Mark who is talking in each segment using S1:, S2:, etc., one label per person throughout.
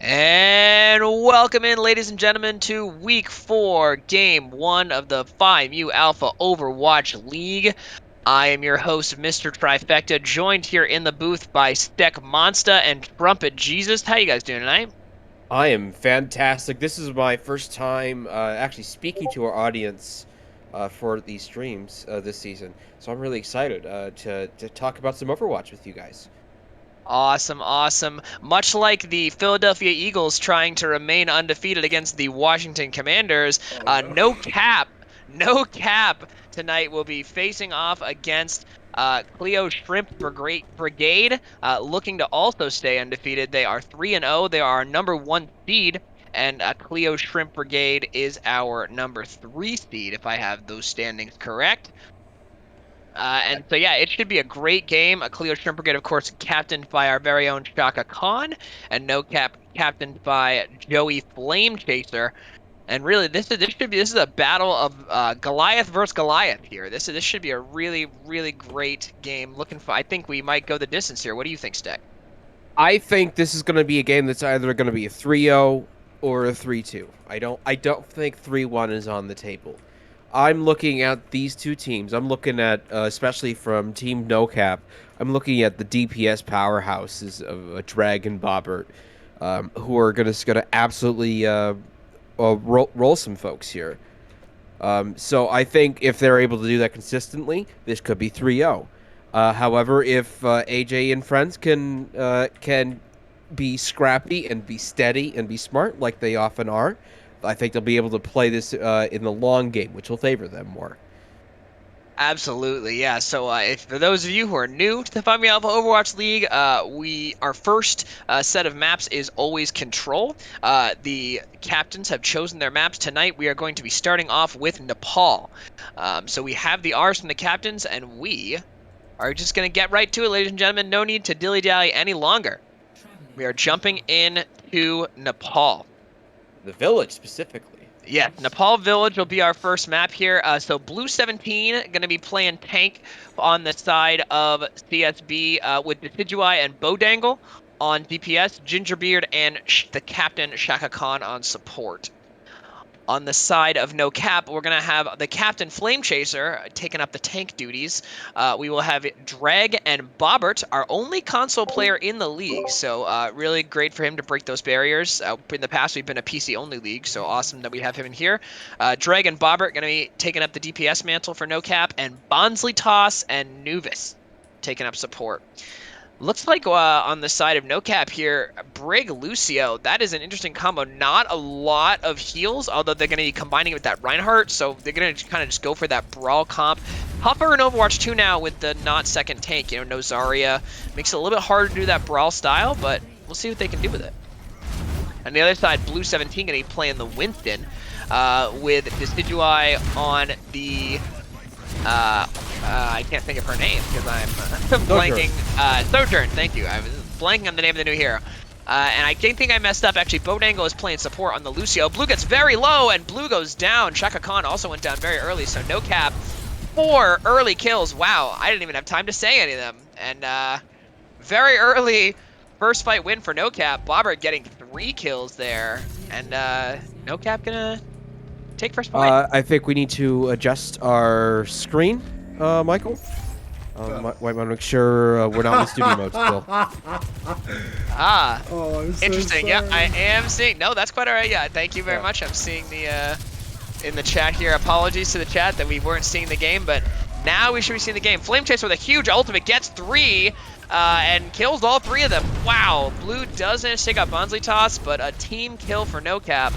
S1: And welcome in, ladies and gentlemen, to Week 4, Game 1 of the Phi Mu Alpha Overwatch League. I am your host, Mr. Trifecta, joined here in the booth by Steck Monsta and Trumpet Jesus. How you guys doing tonight?
S2: I am fantastic. This is my first time actually speaking to our audience for these streams this season, so I'm really excited to talk about some Overwatch with you guys.
S1: Awesome, awesome. Much like the Philadelphia Eagles trying to remain undefeated against the Washington Commanders,
S3: Oh no.
S1: no cap tonight will be facing off against Clio Shrimp Brigade, looking to also stay undefeated. They are 3-0. They are our #1 seed, and Clio Shrimp Brigade is our #3 seed, if I have those standings correct. And so, yeah, it should be a great game. A Clio Shrimp Brigade, of course, captained by our very own Shaka Khan, and No Cap captained by Joey Flame Chaser. And really, this is a battle of Goliath versus Goliath here. This should be a really great game. I think we might go the distance here. What do you think, Steck?
S2: I think this is going to be a game that's either going to be a 3-0 or a 3-2. I don't think 3-1 is on the table. I'm looking at these two teams. I'm looking at, especially from Team No Cap, I'm looking at the DPS powerhouses of Drag and Bobbert, who are gonna absolutely roll some folks here. So I think if they're able to do that consistently, this could be 3-0. However, if AJ and friends can be scrappy and be steady and be smart like they often are, I think they'll be able to play this in the long game, which will favor them more.
S1: Absolutely, yeah. So, for those of you who are new to the Phi Mu Alpha Overwatch League, our first set of maps is always Control. The captains have chosen their maps tonight. We are going to be starting off with Nepal. So we have the R's from the captains, and we are just going to get right to it, ladies and gentlemen. No need to dilly-dally any longer. We are jumping into Nepal.
S2: The village specifically.
S1: Yeah, Nepal Village will be our first map here. So Blue 17 going to be playing tank on the side of CSB with Decidui and Bodangle on DPS, Gingerbeard and the captain Shaka Khan on support. On the side of No Cap, we're going to have the captain Flame Chaser taking up the tank duties. We will have Drag and Bobbert, our only console player in the league. So really great for him to break those barriers. In the past, we've been a PC-only league, so awesome that we have him in here. Drag and Bobbert going to be taking up the DPS mantle for No Cap, and Bonsley Toss and Nuvis taking up support. Looks like on the side of No Cap here, Brig Lucio, that is an interesting combo. Not a lot of heals, although they're going to be combining it with that Reinhardt, so they're going to kind of just go for that Brawl comp. Tougher in Overwatch 2 now with the not second tank, no Zarya. Makes it a little bit harder to do that Brawl style, but we'll see what they can do with it. On the other side, Blue 17 going to be playing the Winston with Decidui on the... I can't think of her name because I'm blanking. Sojourn, thank you. I was blanking on the name of the new hero. And I think I messed up. Actually, Bodango is playing support on the Lucio. Blue gets very low, and Blue goes down. Shaka Khan also went down very early, so No Cap. 4 early kills. Wow, I didn't even have time to say any of them. And very early first fight win for No Cap. Bobbert getting 3 kills there. And No Cap gonna take first point.
S2: I think we need to adjust our screen, Michael. Want to make sure we're not in studio mode still.
S3: Oh, I'm so
S1: Interesting.
S3: sorry.
S1: Yeah, I am seeing. No, that's quite all right. Yeah, thank you very much. I'm seeing the in the chat here. Apologies to the chat that we weren't seeing the game, but now we should be seeing the game. Flame Chaser with a huge ultimate gets 3 and kills all 3 of them. Wow, Blue doesn't take out Bonsley Toss, but a team kill for No Cap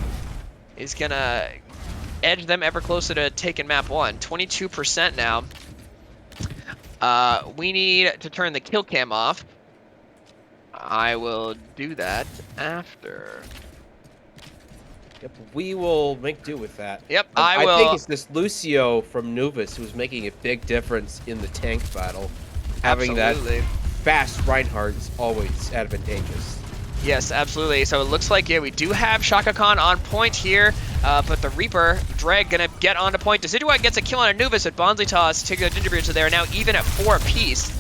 S1: is gonna edge them ever closer to taking map 1. 22% now. We need to turn the kill cam off. I will do that after.
S2: Yep, we will make do with that.
S1: Yep, I will.
S2: I think it's this Lucio from Nuvis who's making a big difference in the tank battle. Having
S1: Absolutely.
S2: that fast Reinhardt is always advantageous.
S1: Yes, absolutely. So it looks like, yeah, we do have Shaka Khan on point here, but the Reaper, Drag, gonna get onto point. Decidui gets a kill on Anubis with Bonsley Toss, take the Gingerbeard, so they're now even at 4 apiece.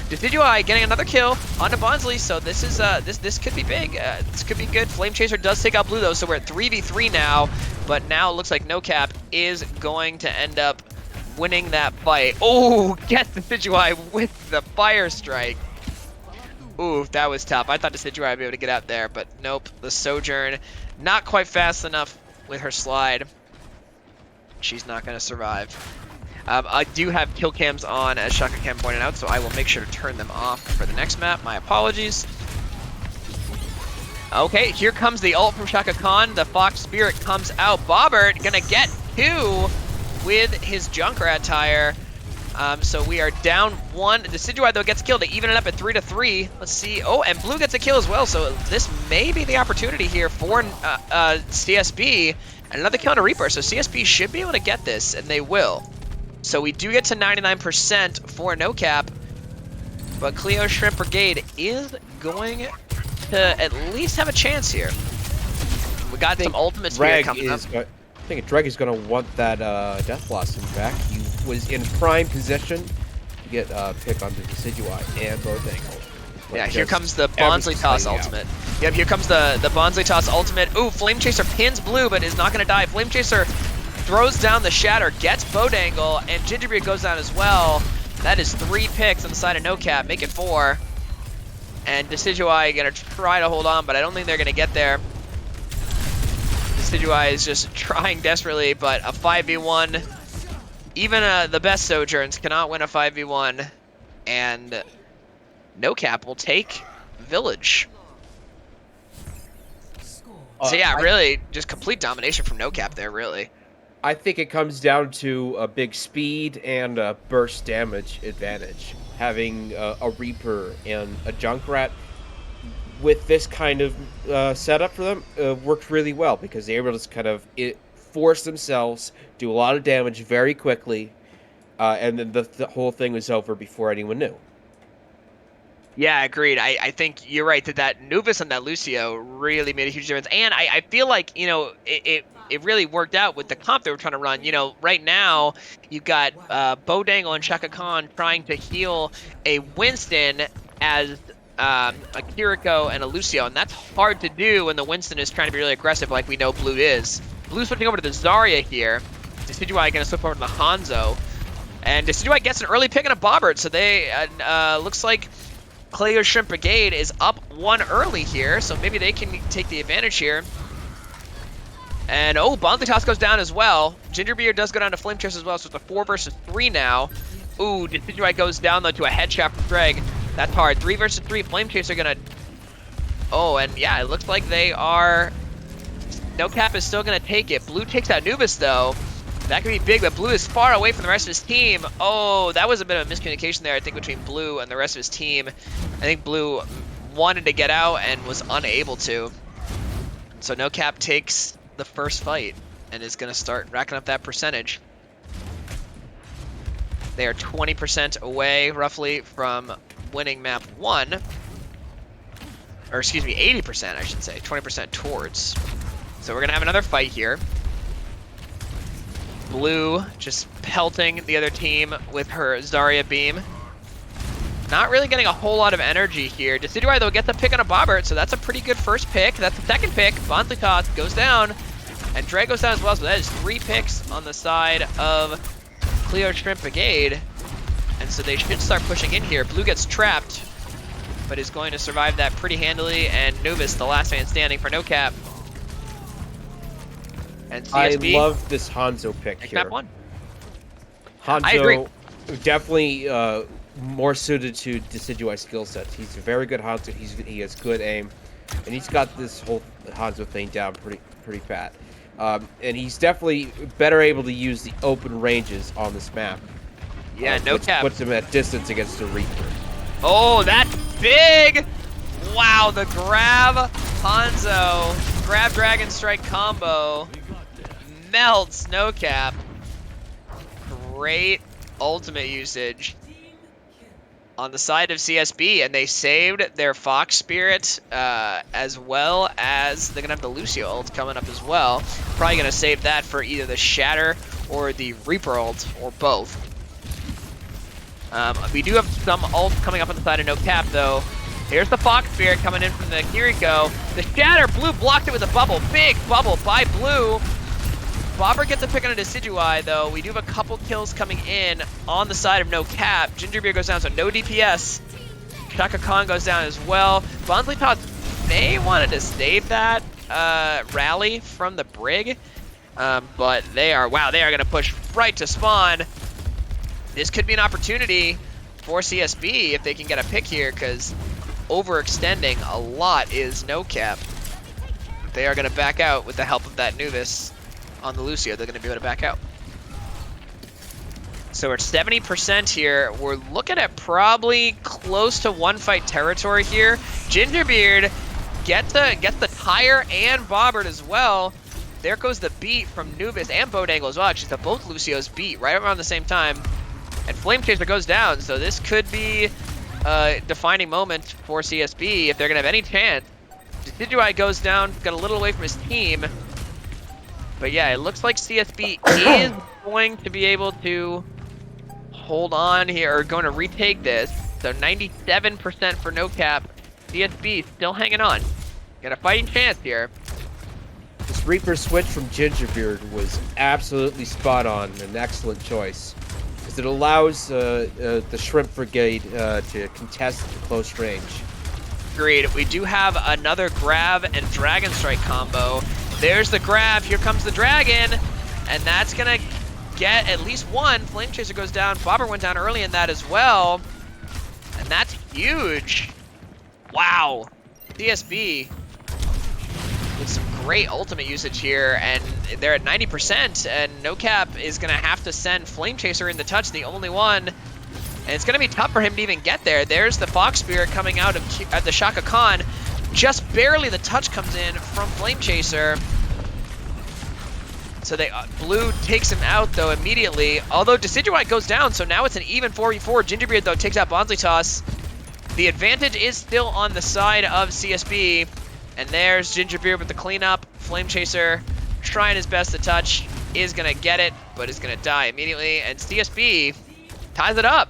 S1: Decidueye getting another kill onto Bonsley, so this is this could be big. This could be good. Flame Chaser does take out Blue though, so we're at 3v3 now. But now it looks like NoCap is going to end up winning that fight. Oh, gets Decidueye with the Fire Strike. Ooh, that was tough. I thought Decidueye would be able to get out there, but nope. The Sojourn not quite fast enough with her slide. She's not going to survive. I do have kill cams on, as Shaka Cam pointed out, so I will make sure to turn them off for the next map. My apologies. Okay, here comes the ult from Shaka Khan. The Fox Spirit comes out. Bobbert gonna get 2 with his Junkrat tire. So we are down 1. Decidueye, though, gets killed. They even it up at 3-3. Let's see. Oh, and Blue gets a kill as well, so this may be the opportunity here for CSB. And another kill on a Reaper, so CSB should be able to get this, and they will. So we do get to 99% for NoCap, but Clios Shrimp Brigade is going to at least have a chance here. We got some ultimates here coming up.
S2: I think Dreg is going to want that Death Blossom back. He was in prime position to get pick onto Decidueye and Bodangle.
S1: Yeah, here comes the Bonsley Toss ultimate. Yep, here comes the Bonsley Toss ultimate. Ooh, Flame Chaser pins Blue, but is not going to die. Flame Chaser throws down the Shatter, gets Bodangle, and Gingerbeard goes down as well. That is 3 picks on the side of NoCap, make it 4. And Decidueye gonna try to hold on, but I don't think they're gonna get there. Decidueye is just trying desperately, but a 5v1, even the best Sojourns cannot win a 5v1, and NoCap will take Village. So yeah, really, just complete domination from NoCap there, really.
S2: I think it comes down to a big speed and a burst damage advantage. Having a Reaper and a Junkrat with this kind of setup for them worked really well because they were able to kind of force themselves, do a lot of damage very quickly, and then the whole thing was over before anyone knew.
S1: Yeah, agreed. I think you're right that Nuvis and that Lucio really made a huge difference. And I feel like, you know, it really worked out with the comp they were trying to run. You know, right now, you've got Bodangle and Shaka Khan trying to heal a Winston as a Kiriko and a Lucio. And that's hard to do when the Winston is trying to be really aggressive like we know Blue is. Blue's switching over to the Zarya here. Decidueye going to switch over to the Hanzo. And Decidueye gets an early pick on a Bobbert. So they, looks like Clios Shrimp Brigade is up 1 early here, so maybe they can take the advantage here. And oh, Bonsley Toss goes down as well. Gingerbeard does go down to Flame Chaser as well, so it's a 4 versus 3 now. Ooh, Decidueye goes down though to a headshot from Greg. That's hard. 3 versus 3. Flame Chaser gonna. Oh, and yeah, it looks like they are. NoCap is still gonna take it. Blue takes out Nubis though. That could be big, but Blue is far away from the rest of his team. Oh, that was a bit of a miscommunication there, I think, between Blue and the rest of his team. I think Blue wanted to get out and was unable to. So NoCap takes the first fight and is going to start racking up that percentage. They are 20% away, roughly, from winning map 1. Or, excuse me, 80%, I should say. 20% towards. So we're going to have another fight here. Blue just pelting the other team with her Zarya beam. Not really getting a whole lot of energy here. Decidueye, though, gets a pick on a Bobbert, so that's a pretty good first pick. That's the second pick. Bonsley Toss goes down, and Dre goes down as well, so that is 3 picks on the side of Clios Shrimp Brigade. And so they should start pushing in here. Blue gets trapped, but is going to survive that pretty handily, and Nuvis, the last man standing for NoCap. And CSB,
S2: I love this Hanzo pick here.
S1: Map 1.
S2: Hanzo,
S1: I agree.
S2: Definitely more suited to Decidueye's skill sets. He's a very good Hanzo. He has good aim, and he's got this whole Hanzo thing down pretty pat. And he's definitely better able to use the open ranges on this map.
S1: Yeah, NoCap
S2: puts him at distance against the Reaper.
S1: Oh, that's big! Wow, the grab Hanzo, grab Dragon Strike combo melts NoCap. Great ultimate usage on the side of CSB, and they saved their Fox Spirit as well as they're gonna have the Lucio ult coming up as well. Probably gonna save that for either the Shatter or the Reaper ult, or both. We do have some ult coming up on the side of No Cap, though. Here's the Fox Spirit coming in from the Kiriko. The Shatter, Blue blocked it with a bubble. Big bubble by Blue. Bobber gets a pick on a Decidueye, though. We do have a couple kills coming in on the side of No Cap. Gingerbeard goes down, so no DPS. Shaka Khan goes down as well. Bonsley Tots may wanted to save that rally from the Brig, but they are going to push right to spawn. This could be an opportunity for CSB if they can get a pick here, because overextending a lot is No Cap. They are going to back out with the help of that Nuvis on the Lucio. They're going to be able to back out. So we're at 70% here. We're looking at probably close to one fight territory here. Gingerbeard gets the tire and Bobbert as well. There goes the beat from Nuvis and Bodangle as well. Actually, so both Lucios beat right around the same time. And Flame Chaser goes down, so this could be a defining moment for CSB if they're going to have any chance. Decidueye goes down, got a little away from his team. But yeah, it looks like CSB is going to be able to hold on here, or going to retake this. So 97% for No Cap. CSB still hanging on. Got a fighting chance here.
S2: This Reaper switch from Gingerbeard was absolutely spot on, an excellent choice. Because it allows the Shrimp Brigade to contest at close range.
S1: Agreed. We do have another grab and Dragon Strike combo. There's the grab, here comes the Dragon, and that's gonna get at least one. Flame Chaser goes down, Bobber went down early in that as well, and that's huge. Wow. CSB with some great ultimate usage here, and they're at 90%, and No Cap is gonna have to send Flame Chaser in the touch, the only one, and it's gonna be tough for him to even get there. There's the Fox Spirit coming out of the Shaka Khan. Just barely the touch comes in from Flame Chaser. So Blue takes him out though immediately. Although Decidueye goes down, so now it's an even 4v4. Gingerbeard though takes out Bonsley Toss. The advantage is still on the side of CSB. And there's Gingerbeard with the cleanup. Flame Chaser trying his best to touch. Is gonna get it, but is gonna die immediately. And CSB ties it up.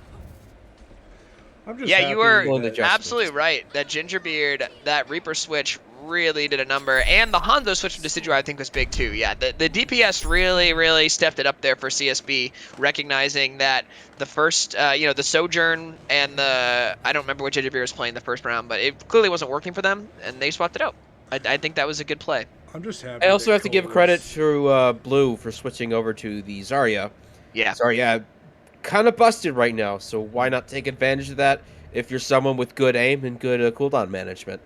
S1: Yeah, you were absolutely right. That Gingerbeard, that Reaper switch really did a number. And the Hanzo switch from Decidueye I think was big too. Yeah, the DPS really stepped it up there for CSB, recognizing that the first, the Sojourn and the, I don't remember what Gingerbeard was playing the first round, but it clearly wasn't working for them, and they swapped it out. I think that was a good play.
S3: I'm just happy.
S2: I also have to give credit to Blue for switching over to the Zarya.
S1: Yeah.
S2: Zarya kind of busted right now, so why not take advantage of that if you're someone with good aim and good cooldown management.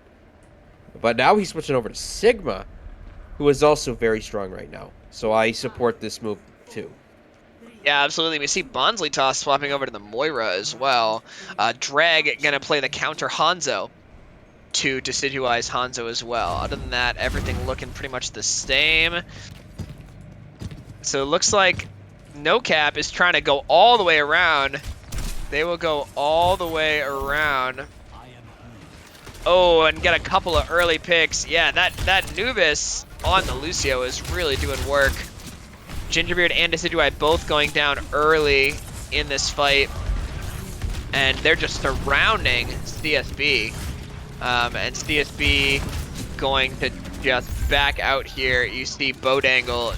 S2: But now he's switching over to Sigma, who is also very strong right now, so I support this move too.
S1: Yeah, absolutely. We see Bonsley Toss swapping over to the Moira as well. Dreg gonna play the counter Hanzo to Decidueye's Hanzo as well. Other than that, everything looking pretty much the same. So it looks like No Cap is trying to go all the way around. They will go all the way around. Oh, and get a couple of early picks. Yeah, that Nuvis on the Lucio is really doing work. Gingerbeard and Decidueye both going down early in this fight. And they're just surrounding CSB. And CSB going to just back out here. You see Bodangle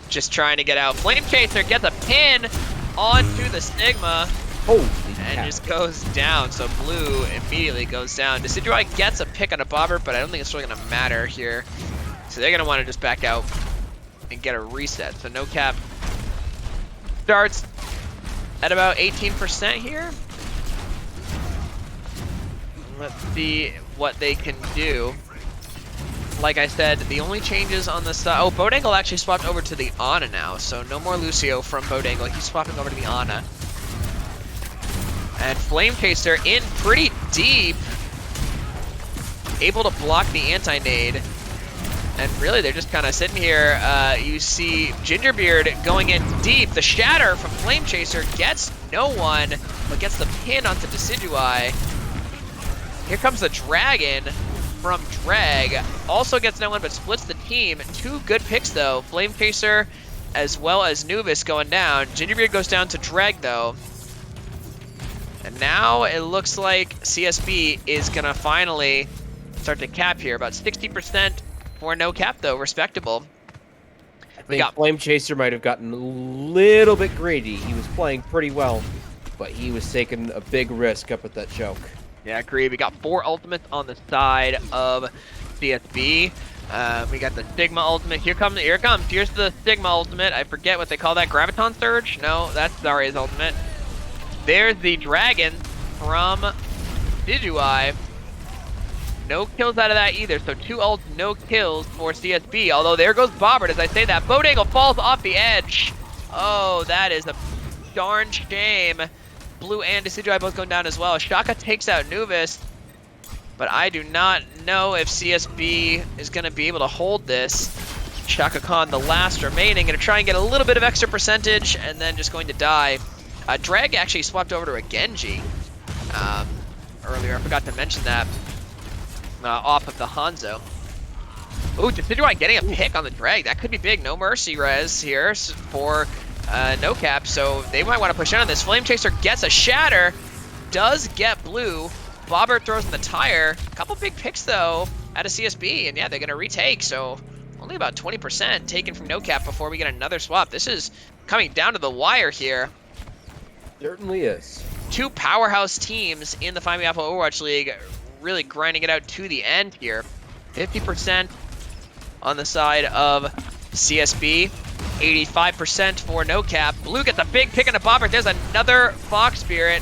S1: just trying to get out. Flame Chaser gets a pin onto the Stigma. And just goes down. So Blue immediately goes down. Decidueye gets a pick on a Bobber, but I don't think it's really going to matter here. So they're going to want to just back out and get a reset. So No Cap starts at about 18% here. Let's see what they can do. Like I said, the only changes on the side... Oh, Bodangle actually swapped over to the Ana now, so no more Lucio from Bodangle. He's swapping over to the Ana. And Flame Chaser in pretty deep. Able to block the anti-nade. And really, they're just kind of sitting here. You see Gingerbeard going in deep. The Shatter from Flame Chaser gets no one, but gets the pin onto Decidueye. Here comes the Dragon from Dreg. Also gets no one, but splits the team. Two good picks, though. Flame Chaser as well as Nuvis going down. Gingerbeard goes down to Dreg, though. And now it looks like CSB is going to finally start to cap here. About 60% for no cap, though. Respectable.
S2: I
S1: We
S2: think
S1: got
S2: Flame Chaser might have gotten a little bit greedy. He was playing pretty well, but he was taking a big risk up at that choke.
S1: Yeah, agreed. We got 4 ultimates on the side of CSB. We got the Sigma ultimate. Here comes. Here's the Sigma ultimate. I forget what they call that. Graviton Surge? No, that's Zarya's ultimate. There's the Dragon from Digui. No kills out of that either. So 2 ults, no kills for CSB. Although there goes Bobbert as I say that. Bodangle falls off the edge. Oh, that is a darn shame. Blue and Decidueye both going down as well. Shaka takes out Nuvis, but I do not know if CSB is going to be able to hold this. Shaka Khan, the last remaining, going to try and get a little bit of extra percentage, and then just going to die. Drag actually swapped over to a Genji earlier. I forgot to mention that off of the Hanzo. Ooh, Decidueye getting a pick on the Drag. That could be big. No Mercy res here for no cap, so they might want to push in on this. Flame Chaser gets a shatter, does get blue. Bobbert throws in the tire. A couple big picks though out of CSB, and yeah, they're gonna retake. So only about 20% taken from no cap before we get another swap. This is coming down to the wire here.
S2: Certainly is.
S1: 2 powerhouse teams in the Find Me Apple Overwatch League, really grinding it out to the end here. 50% on the side of CSB. 85% for no cap. Blue gets a big pick into Bobbert. There's another Fox Spirit.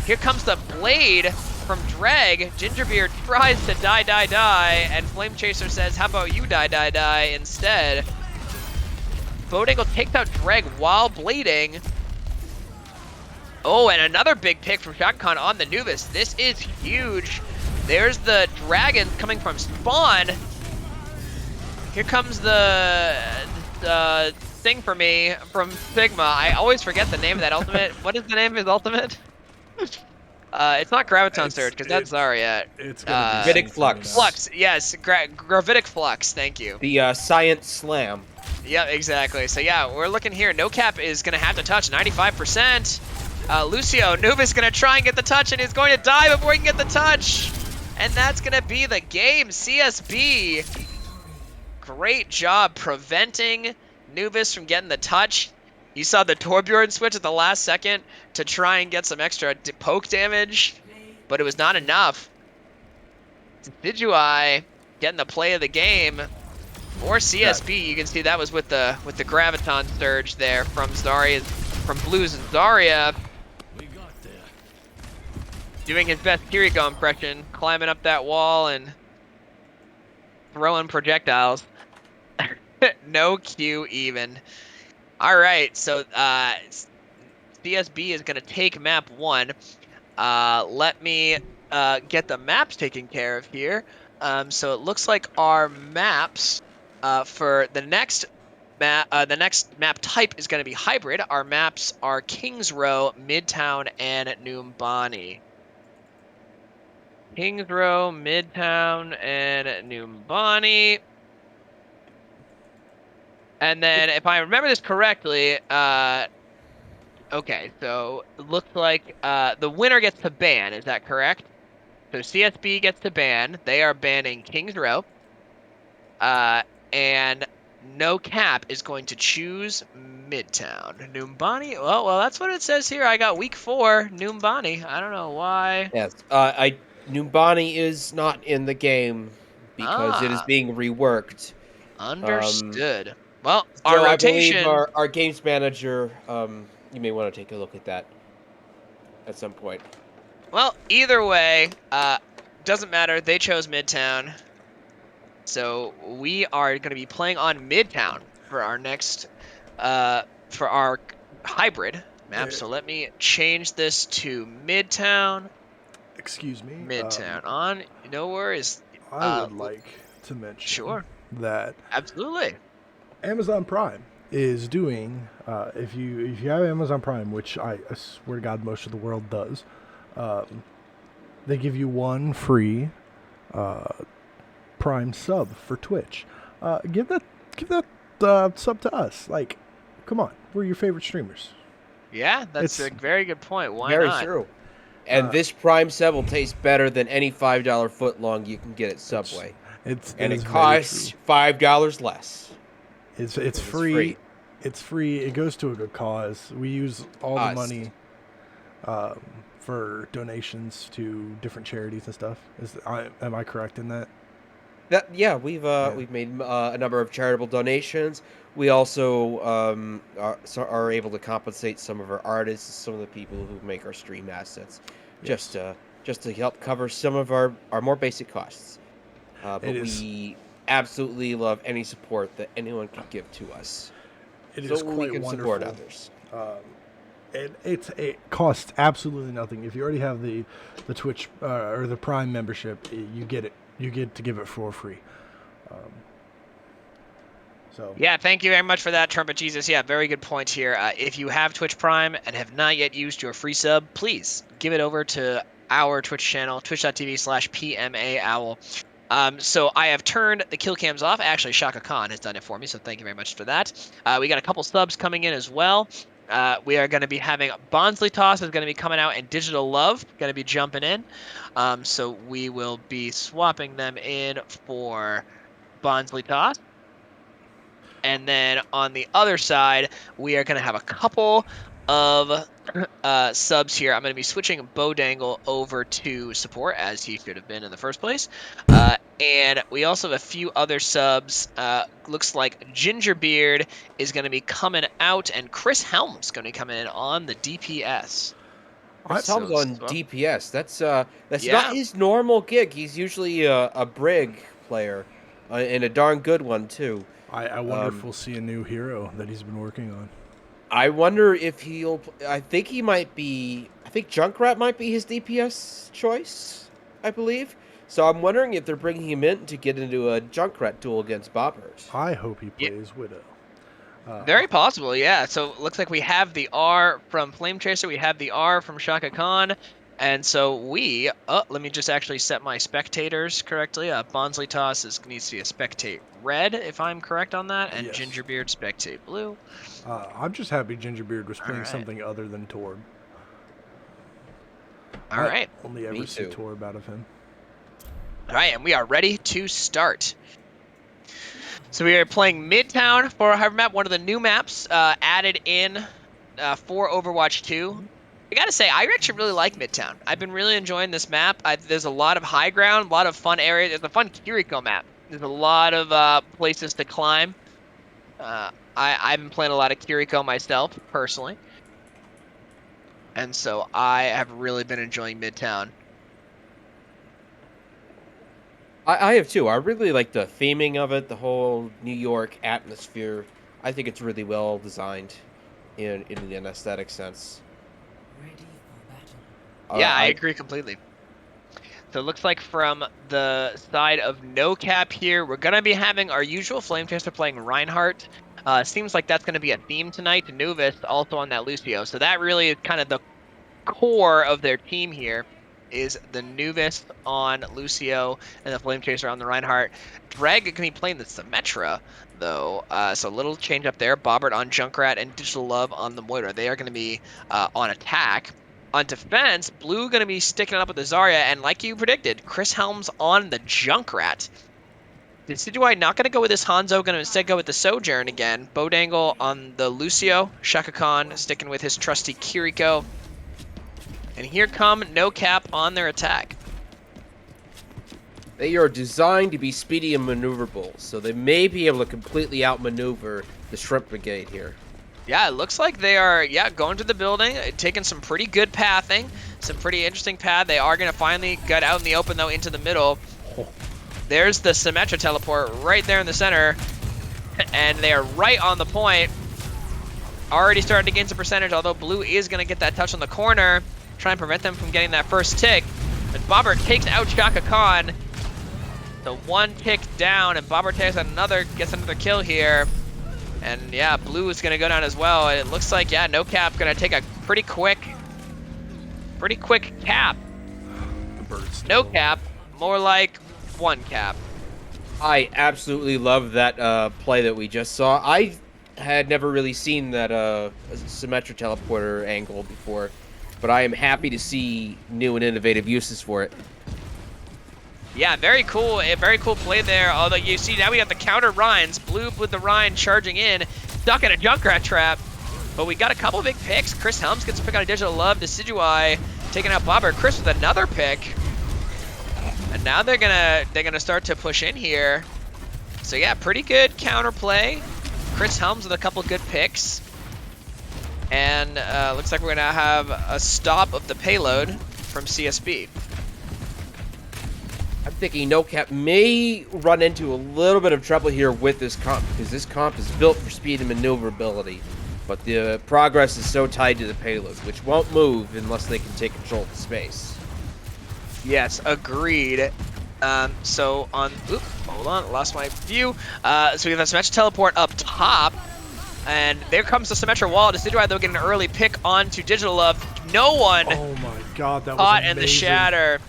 S1: Here comes the blade from Dreg. Gingerbeard tries to die, and Flame Chaser says, how about you die instead? Bodangle takes out Dreg while blading. Oh, and another big pick from Shaka Khan on the Nuvis. This is huge. There's the Dragon coming from spawn. Here comes the thing for me from Sigma. I always forget the name of that ultimate. What is the name of his ultimate? It's not Graviton Surge, because that's Zarya.
S3: It's gonna be
S2: Gravitic Flux.
S1: Flux, yes. Gravitic Flux, thank you.
S2: The Science Slam.
S1: Yep, exactly. So yeah, we're looking here. No cap is going to have to touch 95%. Lucio, Nuvis going to try and get the touch, and he's going to die before he can get the touch. And that's going to be the game. CSB. Great job preventing Nuvis from getting the touch. You saw the Torbjorn switch at the last second to try and get some extra poke damage, but it was not enough. Decidueye getting the play of the game. Or CSB, you can see that was with the Graviton Surge there from Blues and Zarya. Doing his best Kiriko impression, climbing up that wall and throwing projectiles. No Q even. All right, so CSB is going to take map 1. Let me get the maps taken care of here. So it looks like our maps for the next map type is going to be hybrid. Our maps are Kings Row, Midtown, and Numbani. Kings Row, Midtown, and Numbani. And then, if I remember this correctly, okay, so it looks like the winner gets to ban, is that correct? So CSB gets to ban. They are banning Kings Row. And no cap is going to choose Midtown. Numbani? Well, that's what it says here. I got week 4, Numbani. I don't know why.
S2: Yes. Numbani is not in the game because it is being reworked.
S1: Understood. Well,
S2: So
S1: our
S2: I
S1: rotation.
S2: believe our games manager, you may want to take a look at that at some point.
S1: Well, either way, doesn't matter. They chose Midtown. So we are going to be playing on Midtown for our next, for our hybrid map. So let me change this to Midtown.
S3: Excuse me.
S1: Midtown on. No worries.
S3: I would like to mention
S1: Sure.
S3: that
S1: Absolutely.
S3: Amazon Prime is doing, if you have Amazon Prime, which I swear to God most of the world does, they give you 1 free Prime sub for Twitch. Give that sub to us. Like, come on, we're your favorite streamers.
S1: Yeah, that's a very good point. Why
S2: Very
S1: not?
S2: true. And this Prime sub will taste better than any $5 footlong you can get at Subway. And it
S3: is very
S2: costs
S3: true.
S2: $5 less.
S3: It's
S2: Because
S3: free. It's free. It goes to a good cause. We use all the
S2: Us.
S3: money for donations to different charities and stuff. Am I correct in that?
S2: We've made a number of charitable donations. We also are able to compensate some of our artists, some of the people who make our stream assets,
S3: Yes.
S2: just to help cover some of our more basic costs.
S3: It
S2: But
S3: is.
S2: we absolutely love any support that anyone can give to us,
S3: It
S2: so
S3: is
S2: we
S3: quite
S2: can support
S3: wonderful.
S2: others.
S3: It costs absolutely nothing. If you already have the Twitch or the Prime membership, you get it. You get to give it for free. So
S1: Yeah, thank you very much for that, Trumpet Jesus. Yeah, very good point here. If you have Twitch Prime and have not yet used your free sub, please give it over to our Twitch channel, twitch.tv/PMAOwl. So I have turned the kill cams off. Actually, Shaka Khan has done it for me, so thank you very much for that. We got a couple subs coming in as well. We are going to be having Bonsley Toss is going to be coming out, and Digital Love going to be jumping in. So we will be swapping them in for Bonsley Toss. And then on the other side, we are going to have a couple of subs here. I'm going to be switching Bodangle over to support, as he should have been in the first place. And we also have a few other subs. Looks like Gingerbeard is going to be coming out, and Chris Helm's going to be coming in on the DPS.
S3: I,
S2: Chris Helms on DPS. That's not
S1: Yeah.
S2: his normal gig. He's usually a Brig player, and a darn good one too.
S3: I wonder if we'll see a new hero that he's been working on.
S2: I wonder if he'll. I think he might be. I think Junkrat might be his DPS choice. I believe. So I'm wondering if they're bringing him in to get into a Junkrat duel against Boppert.
S3: I hope he plays Widow.
S1: Very possible, yeah. So it looks like we have the R from Flame Chaser, we have the R from Shaka Khan, and so let me just actually set my spectators correctly. Bonsley Toss needs to be a spectate red, if I'm correct on that, and
S3: Yes.
S1: Gingerbeard spectate blue.
S3: I'm just happy Gingerbeard was playing
S1: Alright.
S3: something other than Torb.
S1: All right.
S3: I only ever
S2: Me
S3: see
S2: too.
S3: Torb out of him.
S1: All right, and we are ready to start. So we are playing Midtown for Harbor Map, one of the new maps added in for Overwatch 2. I gotta say, I actually really like Midtown. I've been really enjoying this map. There's a lot of high ground, a lot of fun areas. There's a fun Kiriko map. There's a lot of places to climb. I've been playing a lot of Kiriko myself, personally. And so I have really been enjoying Midtown.
S2: I have too. I really like the theming of it, the whole New York atmosphere. I think it's really well designed in an aesthetic sense.
S4: Ready for battle.
S1: Yeah, I agree completely. So it looks like from the side of No Cap here, we're going to be having our usual Flame Chaser playing Reinhardt. Seems like that's going to be a theme tonight. Nuvis also on that Lucio. So that really is kind of the core of their team here, is the Nuvis on Lucio and the Flame Chaser on the Reinhardt. Drag can be playing the Symmetra, though. So a little change up there. Bobbert on Junkrat and Digital Love on the Moira. They are going to be on attack. On defense, Blue going to be sticking it up with the Zarya, and like you predicted, Chris Helms on the Junkrat. Decidueye not going to go with this Hanzo, going to instead go with the Sojourn again. Bodangle on the Lucio. Shaka Khan sticking with his trusty Kiriko. And here come No Cap on their attack.
S2: They are designed to be speedy and maneuverable, so they may be able to completely outmaneuver the Shrimp Brigade here.
S1: Yeah, it looks like they are, going to the building, taking some pretty good pathing, some pretty interesting path. They are going to finally get out in the open, though, into the middle. There's the Symmetra teleport right there in the center, and they are right on the point. Already starting to gain some percentage, although Blue is going to get that touch on the corner, try and prevent them from getting that first tick. But Bobbert takes out Shaka Khan. So one tick down, and Bobbert gets another kill here. And yeah, Blue is going to go down as well. And it looks like, No Cap going to take a pretty quick cap.
S3: The bird's
S1: No Cap, more like one cap.
S2: I absolutely love that play that we just saw. I had never really seen that Symmetra teleporter angle before. but I am happy to see new and innovative uses for it.
S1: Yeah, very cool. A very cool play there. Although you see now we have the counter Rhines. Blue with the Rhine charging in, stuck in a Junkrat trap. But we got a couple big picks. Chris Helms gets a pick on a Digital Love. Decidueye taking out Bobber. Chris with another pick. And now they're gonna start to push in here. So yeah, pretty good counter play. Chris Helms with a couple good picks. And looks like we're gonna have a stop of the payload from CSB.
S2: I'm thinking No Cap may run into a little bit of trouble here with this comp, because this comp is built for speed and maneuverability. But the progress is so tied to the payload, which won't move unless they can take control of the space.
S1: Yes, agreed. So on, hold on, lost my view. So we have a Symmetra teleport up top, and there comes the Symmetra wall. Decidueye though getting an early pick onto Digital Love. No one
S3: Oh my god, that was
S1: caught
S3: amazing.
S1: in the shatter.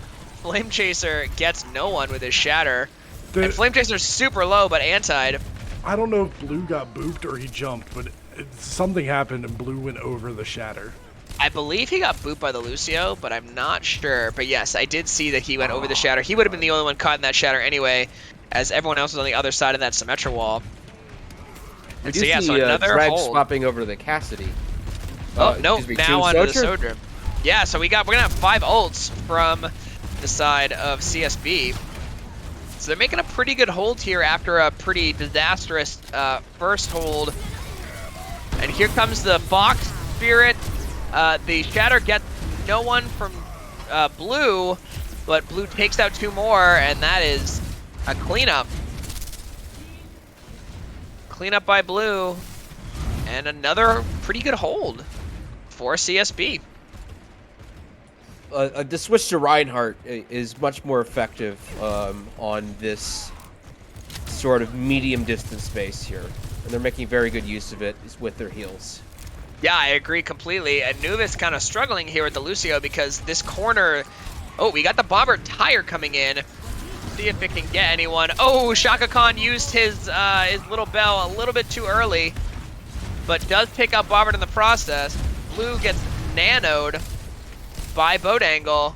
S1: Flame Chaser gets no one with his shatter. And Flame Chaser's super low, but antied.
S3: I don't know if Blue got booped or he jumped, but something happened and Blue went over the shatter.
S1: I believe he got booped by the Lucio, but I'm not sure. But yes, I did see that he went over the shatter. He would have been the only one caught in that shatter anyway, as everyone else was on the other side of that Symmetra wall.
S2: We
S1: And
S2: do
S1: so yeah,
S2: see
S1: so another
S2: Drag
S1: hold.
S2: swapping over to the Cassidy.
S1: Oh no,
S2: excuse me,
S1: now
S2: to
S1: onto the
S2: Sojourn?
S1: Sojourn. Yeah, so we're gonna have 5 ults from the side of CSB. So they're making a pretty good hold here after a pretty disastrous first hold. And here comes the Fox Spirit. The Shatter gets no one from Blue, but Blue takes out 2 more, and that is a cleanup. Cleanup by Blue, and another pretty good hold for CSB.
S2: The switch to Reinhardt is much more effective on this sort of medium distance space here. And they're making very good use of it with their heals.
S1: Yeah, I agree completely. And Nuvis kind of struggling here with the Lucio because this corner... Oh, we got the Bobber Tire coming in. See if it can get anyone. Oh, Shaka Khan used his little bell a little bit too early, but does pick up Bobbert in the process. Blue gets nanoed by Bodangle.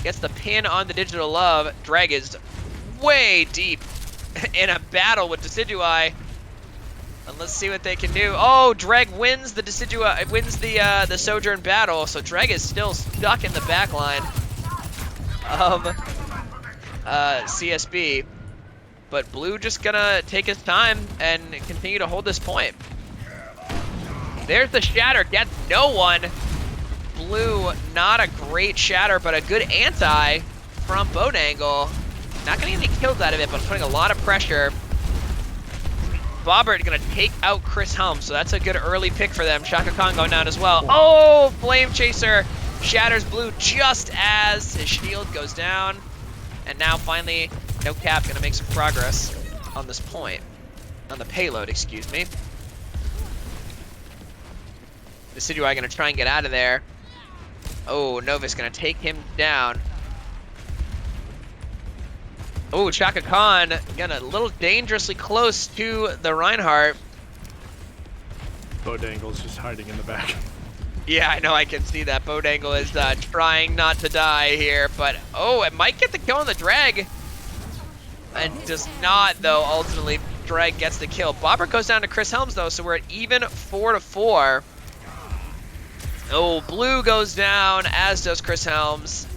S1: Gets the pin on the Digital Love. Drag is way deep in a battle with Decidueye. And let's see what they can do. Oh, Drag wins the Decidueye, wins the Sojourn battle. So Drag is still stuck in the back line of CSB. But Blue just gonna take his time and continue to hold this point. There's the Shatter, gets no one. Blue, not a great Shatter, but a good anti from Bodangle. Not gonna get any kills out of it, but putting a lot of pressure. Bobbert gonna take out Chris Helms, so that's a good early pick for them. Shaka Khan going down as well. Oh, Flame Chaser shatters Blue just as his shield goes down. And now finally, No Cap gonna make some progress on this point. On the payload, excuse me. Decidueye gonna try and get out of there. Oh, Novus gonna take him down. Oh, Shaka Khan getting a little dangerously close to the Reinhardt.
S3: Bodangle's just hiding in the back.
S1: Yeah, I know, I can see that. Bodangle is trying not to die here, but oh, it might get the kill on the Drag. And does not, though, ultimately. Drag gets the kill. Bobber goes down to Chris Helms, though, so we're at even 4-4. Oh, Blue goes down, as does Chris Helms.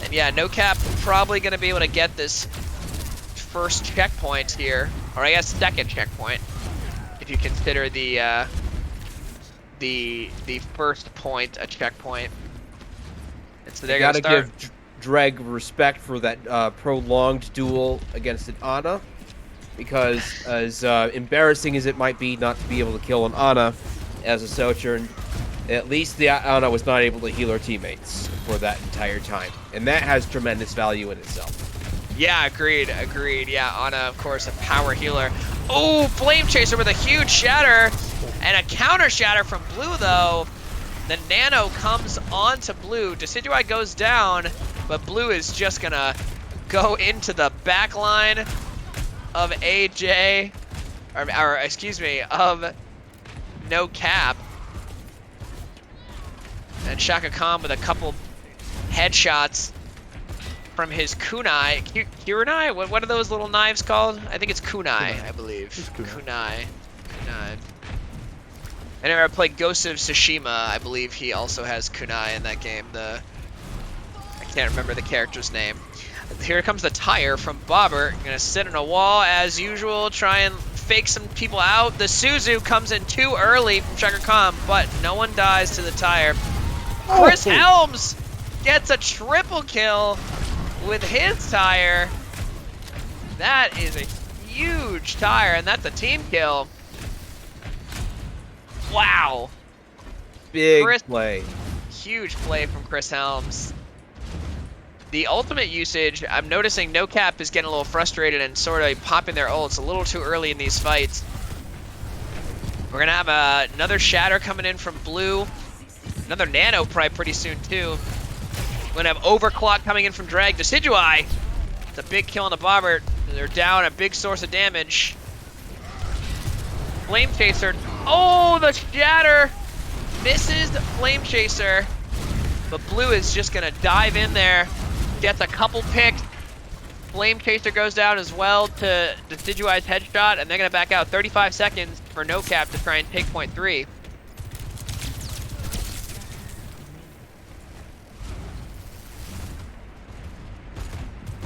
S1: And yeah, No Cap probably going to be able to get this first checkpoint here. Or I guess second checkpoint, if you consider the first point a checkpoint. And so they're going to start.
S2: Give Drag respect for that prolonged duel against an Ana, because as embarrassing as it might be not to be able to kill an Ana as a Sojourn, at least the Ana was not able to heal her teammates for that entire time, and that has tremendous value in itself.
S1: Yeah, agreed. Yeah, Ana, of course, a power healer. Oh, Flame Chaser with a huge shatter, and a counter shatter from Blue, though. The Nano comes onto Blue. Decidueye goes down, but Blue is just gonna go into the back line of AJ, or excuse me, of No Cap. And And Shaka Khan with a couple headshots from his kunai. Kirinai? What are those little knives called? I think it's kunai, I believe.
S3: It's kunai.
S1: Kunai. I never played Ghost of Tsushima. I believe he also has kunai in that game. I can't remember the character's name. Here comes the tire from Bobbert. Gonna sit on a wall as usual, try and fake some people out. The Suzu comes in too early from Shaka Khan, but no one dies to the tire. Chris Helms gets a triple kill with his tire. That is a huge tire, and that's a team kill. Wow.
S2: Big play.
S1: Huge play from Chris Helms. The ultimate usage, I'm noticing No Cap is getting a little frustrated and sort of popping their ults a little too early in these fights. We're going to have another Shatter coming in from Blue. Another Nano probably pretty soon too. We're going to have Overclock coming in from Drag. Decidueye. It's a big kill on the Bobbert. They're down a big source of damage. Flame Chaser. Oh, the Shatter misses the Flame Chaser. But Blue is just going to dive in there. Gets a couple picks. Flame Chaser goes down as well to Decidueye's headshot, and they're going to back out 35 seconds for No Cap to try and take point 3.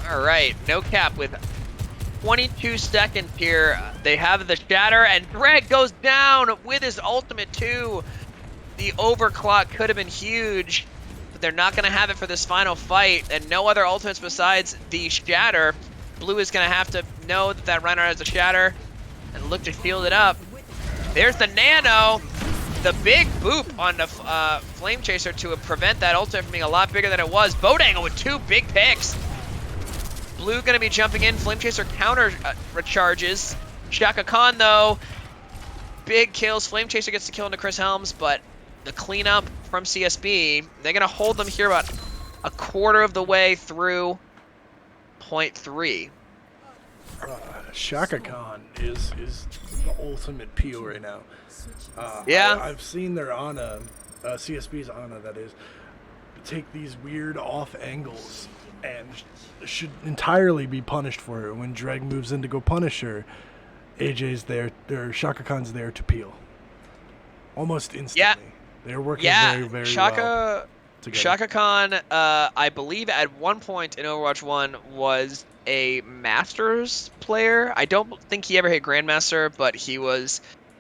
S1: All right, No Cap with 22 seconds here. They have the Shatter, and Dreg goes down with his ultimate too. The Overclock could have been huge, but they're not going to have it for this final fight, and no other ultimates besides the Shatter. Blue is going to have to know that that Reinhardt has a Shatter and look to shield it up. There's the Nano, the big boop on the Flame Chaser to prevent that ultimate from being a lot bigger than it was. Bodangle with 2 big picks. Blue going to be jumping in. Flame Chaser counter recharges. Shaka Khan, though, big kills. Flame Chaser gets the kill into Chris Helms, but the cleanup from CSB, they're going to hold them here about a quarter of the way through point 3.
S3: Shaka Khan is the ultimate PO right now.
S1: Yeah.
S3: I've seen their Ana, CSB's Ana, that is, take these weird off angles and should entirely be punished for it. When Dreg moves in to go punish her, AJ's there, Shaka Khan's there to peel. Almost instantly.
S1: Yeah.
S3: They're working very, very well together.
S1: Shaka Khan, I believe at one point in Overwatch 1 was a Masters player. I don't think he ever hit Grandmaster, but he was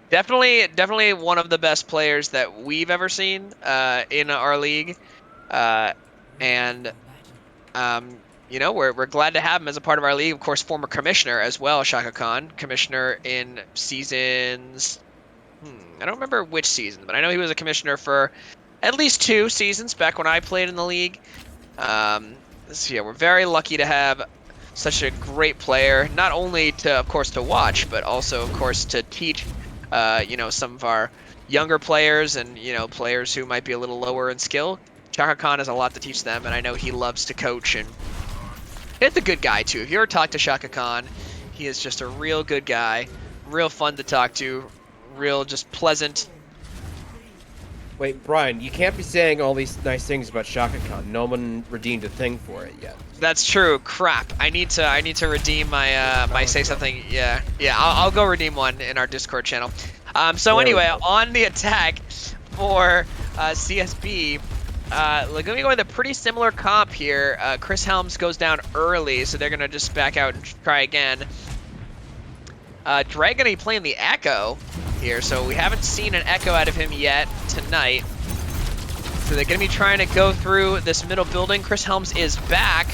S1: definitely one of the best players that we've ever seen in our league. You know, we're glad to have him as a part of our league. Of course, former commissioner as well, Shaka Khan, commissioner in seasons. I don't remember which season, but I know he was a commissioner for at least 2 seasons back when I played in the league. So yeah, we're very lucky to have such a great player, not only to, of course, to watch, but also, of course, to teach, you know, some of our younger players and, you know, players who might be a little lower in skill. Shaka Khan has a lot to teach them, and I know he loves to coach, and it's a good guy, too. If you ever talk to Shaka Khan, he is just a real good guy, real fun to talk to, real just pleasant.
S2: Wait, Brian, you can't be saying all these nice things about Shaka Khan. No one redeemed a thing for it yet.
S1: That's true. Crap. I need to redeem my my say something. Yeah. I'll go redeem one in our Discord channel. So anyway, on the attack for CSB, we're gonna be going with a pretty similar comp here. Chris Helms goes down early, so they're gonna just back out and try again. Drag gonna be playing the Echo here, so we haven't seen an Echo out of him yet tonight. So they're gonna be trying to go through this middle building. Chris Helms is back,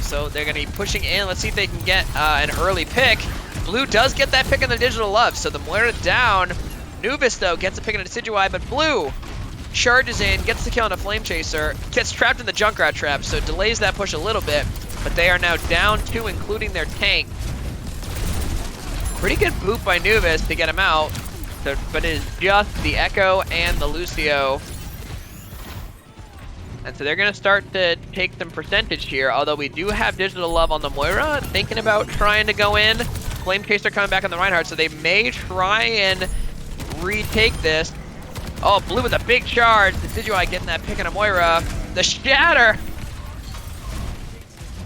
S1: so they're gonna be pushing in. Let's see if they can get an early pick. Blue does get that pick in the Digital Love, so the Moira down. Nuvis, though, gets a pick in the Decidueye, but Blue charges in, gets the kill on a Flame Chaser, gets trapped in the Junkrat trap, so delays that push a little bit, but they are now down 2, including their tank. Pretty good boop by Nuvis to get him out, but it is just the Echo and the Lucio. And so they're going to start to take some percentage here, although we do have Digital Love on the Moira, thinking about trying to go in. Flame Chaser coming back on the Reinhardt, so they may try and retake this. Oh, Blue with a big charge. Decidueye getting that pick on a Moira. The Shatter.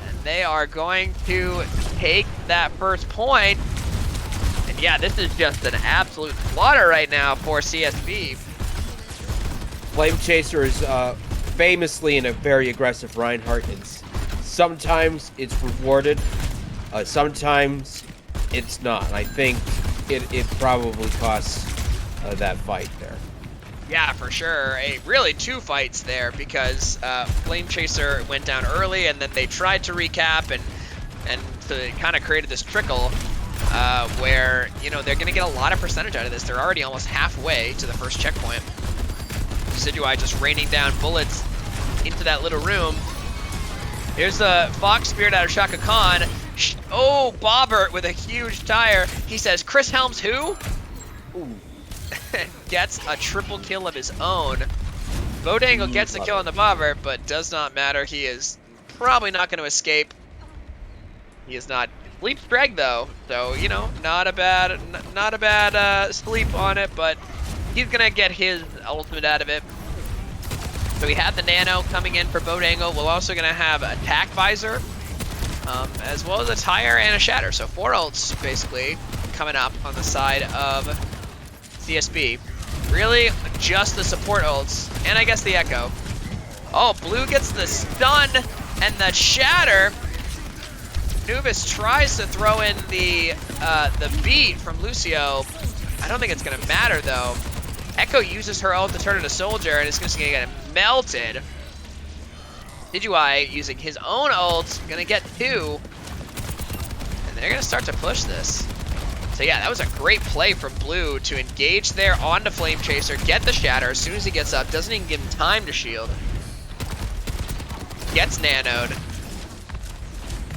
S1: And they are going to take that first point. And yeah, this is just an absolute slaughter right now for CSB.
S2: Flame Chaser is famously in a very aggressive Reinhardt. Sometimes it's rewarded, sometimes it's not. And I think it probably costs that fight there.
S1: Yeah, for sure. Really two fights there because Flame Chaser went down early and then they tried to recap and so it kind of created this trickle where, you know, they're going to get a lot of percentage out of this. They're already almost halfway to the first checkpoint. Decidueye just raining down bullets into that little room. Here's the Fox Spirit out of Shaka Khan. Oh, Bobbert with a huge tire. He says, Chris Helms who? Ooh. Gets a triple kill of his own. Bodangle gets the kill on the Bobbert, but does not matter. He is probably not going to escape. He is not. Sleeps Dreg though, so you know, not a bad sleep on it, but he's gonna get his ultimate out of it. So we have the Nano coming in for Bodangle. We're also gonna have Attack Visor, as well as a Tire and a Shatter. So 4 ults basically coming up on the side of CSB. Really, just the support ults, and I guess the Echo. Oh, Blue gets the stun and the Shatter. Nubis tries to throw in the beat from Lucio. I don't think it's gonna matter though. Echo uses her ult to turn into Soldier, and it's just gonna get melted. Decidueye using his own ult, gonna get 2, and they're gonna start to push this. So yeah, that was a great play from Blue to engage there onto Flame Chaser, get the Shatter as soon as he gets up, doesn't even give him time to shield. Gets nanoed.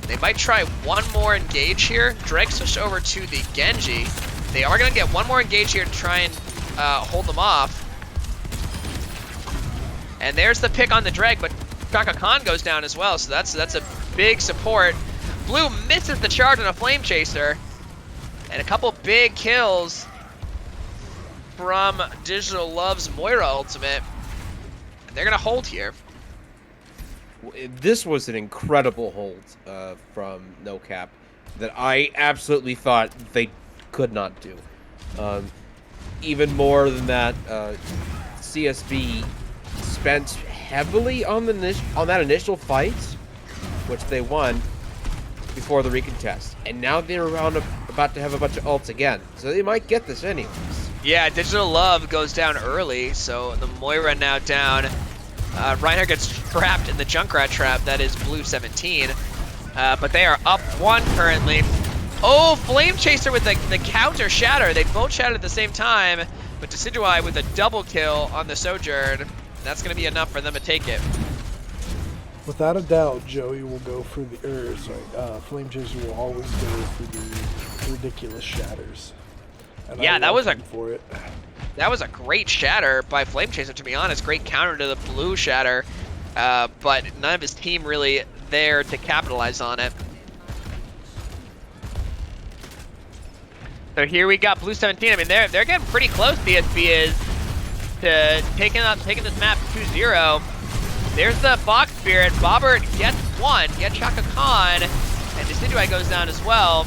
S1: They might try one more engage here. Dreg switched over to the Genji. They are going to get one more engage here to try and hold them off. And there's the pick on the Dreg, but Shaka Khan goes down as well, so that's a big support. Blue misses the charge on a Flame Chaser. And a couple big kills from Digital Love's Moira ultimate. And they're going to hold here.
S2: This was an incredible hold from No Cap that I absolutely thought they could not do. Even more than that, CSB spent heavily on that initial fight, which they won before the recontest, and now they're about to have a bunch of ults again, so they might get this anyways.
S1: Yeah, Digital Love goes down early, so the Moira now down. Reinhardt gets trapped in the Junkrat trap, that is Blue 17. But they are up 1 currently. Oh, Flame Chaser with the counter Shatter. They both shattered at the same time, but Decidueye with a double kill on the Sojourn. That's going to be enough for them to take it.
S3: Without a doubt, Joey will go for the, Flame Chaser will always go for the ridiculous shatters. And
S1: yeah, that was
S3: that
S1: was a great Shatter by Flame Chaser, to be honest. Great counter to the Blue Shatter, but none of his team really there to capitalize on it. So here we got Blue 17. I mean, they're getting pretty close, CSB is, to taking this map 2-0. There's the Fox Spirit. Bobbert gets 1, gets Shaka Khan, and Decidueye goes down as well.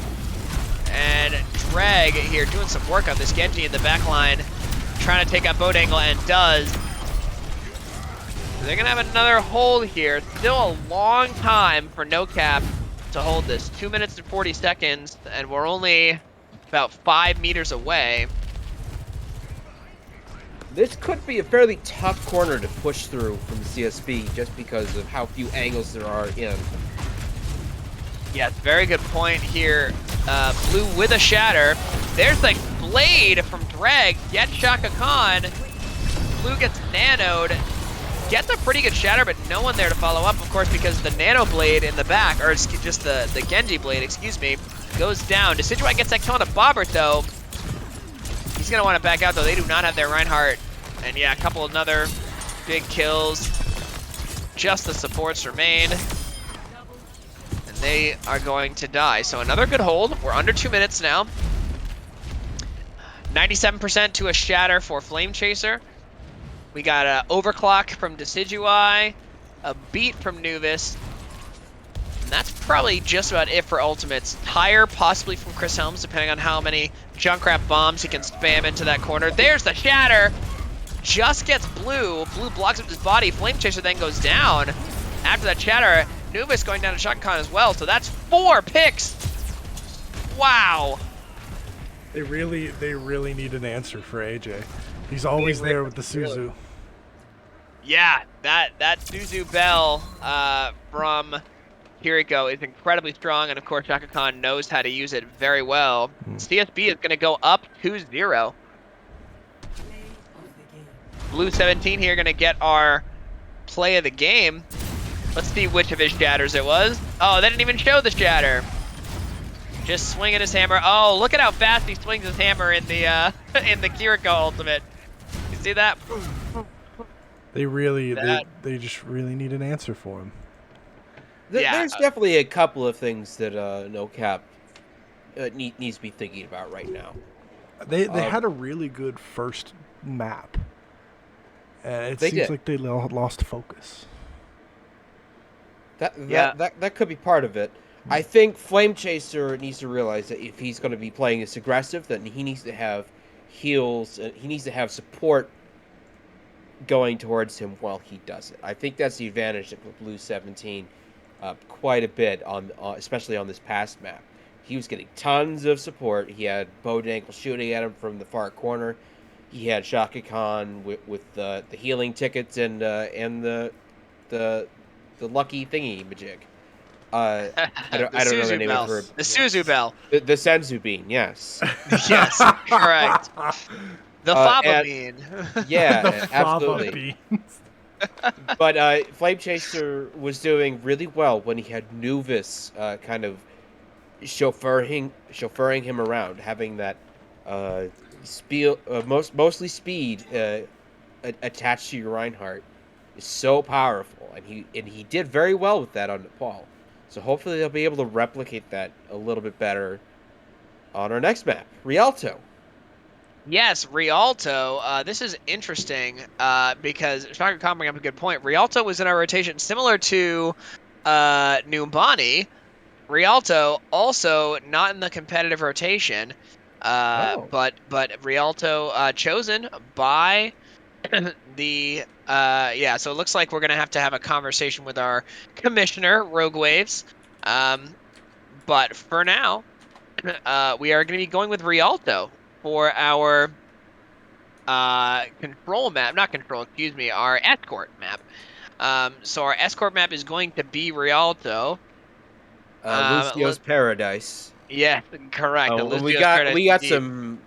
S1: And Dreg here doing some work on this Genji in the back line, trying to take out Bodangle, and does. So they're gonna have another hold here. Still a long time for No Cap to hold this. 2 minutes and 40 seconds, and we're only about 5 meters away.
S2: This could be a fairly tough corner to push through from the CSB just because of how few angles there are in.
S1: Yes, very good point here. Blue with a Shatter. There's the Blade from Dreg. Gets Shaka Khan. Blue gets nanoed. Gets a pretty good Shatter, but no one there to follow up, of course, because the Nano Blade in the back, or just the Genji Blade, excuse me, goes down. Decidueye gets that kill on the Bobbert, though. He's going to want to back out, though. They do not have their Reinhardt. And yeah, a couple of other big kills. Just the supports remain. They are going to die. So another good hold. We're under 2 minutes now. 97% to a Shatter for Flame Chaser. We got a overclock from Decidui, a beat from Nuvis, and that's probably just about it for ultimates. Tire possibly from Chris Helms, depending on how many Junkrat bombs he can spam into that corner. There's the shatter. Just gets Blue. Blue blocks up his body. Flame Chaser then goes down. After that shatter, Nuvis going down to Shotgun as well. So that's 4 picks. Wow.
S3: They really need an answer for AJ. He's always there with the Suzu.
S1: Yeah, that Suzu Bell from Kiriko is incredibly strong, and of course Shaka Khan knows how to use it very well. CSB is going to go up 2-0.
S4: Play of the game.
S1: Blue 17 here going to get our play of the game. Let's see which of his shatters it was. Oh, they didn't even show the shatter. Just swinging his hammer. Oh, look at how fast he swings his hammer in the in the Kiriko ultimate. You see that?
S3: They just really need an answer for him.
S1: Yeah.
S2: There's definitely a couple of things that No Cap needs to be thinking about right now.
S3: They had a really good first map. It
S2: They
S3: seems
S2: did.
S3: like they lost focus.
S2: That could be part of it. I think Flame Chaser needs to realize that if he's going to be playing this aggressive, then he needs to have heals. He needs to have support going towards him while he does it. I think that's the advantage of Blue 17 quite a bit on, especially on this past map. He was getting tons of support. He had Bodangle shooting at him from the far corner. He had Shaka Khan with the healing tickets and the lucky thingy majig. I don't know the name of her.
S1: The Suzu Bell.
S2: The Senzu Bean, yes.
S1: Yes, correct. The Faba
S2: and-
S1: Bean.
S2: Yeah,
S3: The Fava
S2: absolutely.
S3: beans.
S2: But Flame Chaser was doing really well when he had Nuvis kind of chauffeuring him around, having that mostly speed attached to your Reinhardt is so powerful, and he did very well with that on Nepal. So hopefully they'll be able to replicate that a little bit better on our next map, Rialto.
S1: Yes, Rialto. This is interesting because Shaka Khan bring up a good point. Rialto was in our rotation similar to Numbani. Rialto also not in the competitive rotation, but Rialto chosen by the so it looks like we're gonna have to have a conversation with our commissioner, Rogue Waves. But for now, we are gonna be going with Rialto for our control map, not control, excuse me, our escort map. So our escort map is going to be Rialto.
S2: Lucio's Paradise.
S1: Yeah, correct.
S2: And we
S1: Lucio's
S2: got
S1: Paradise indeed.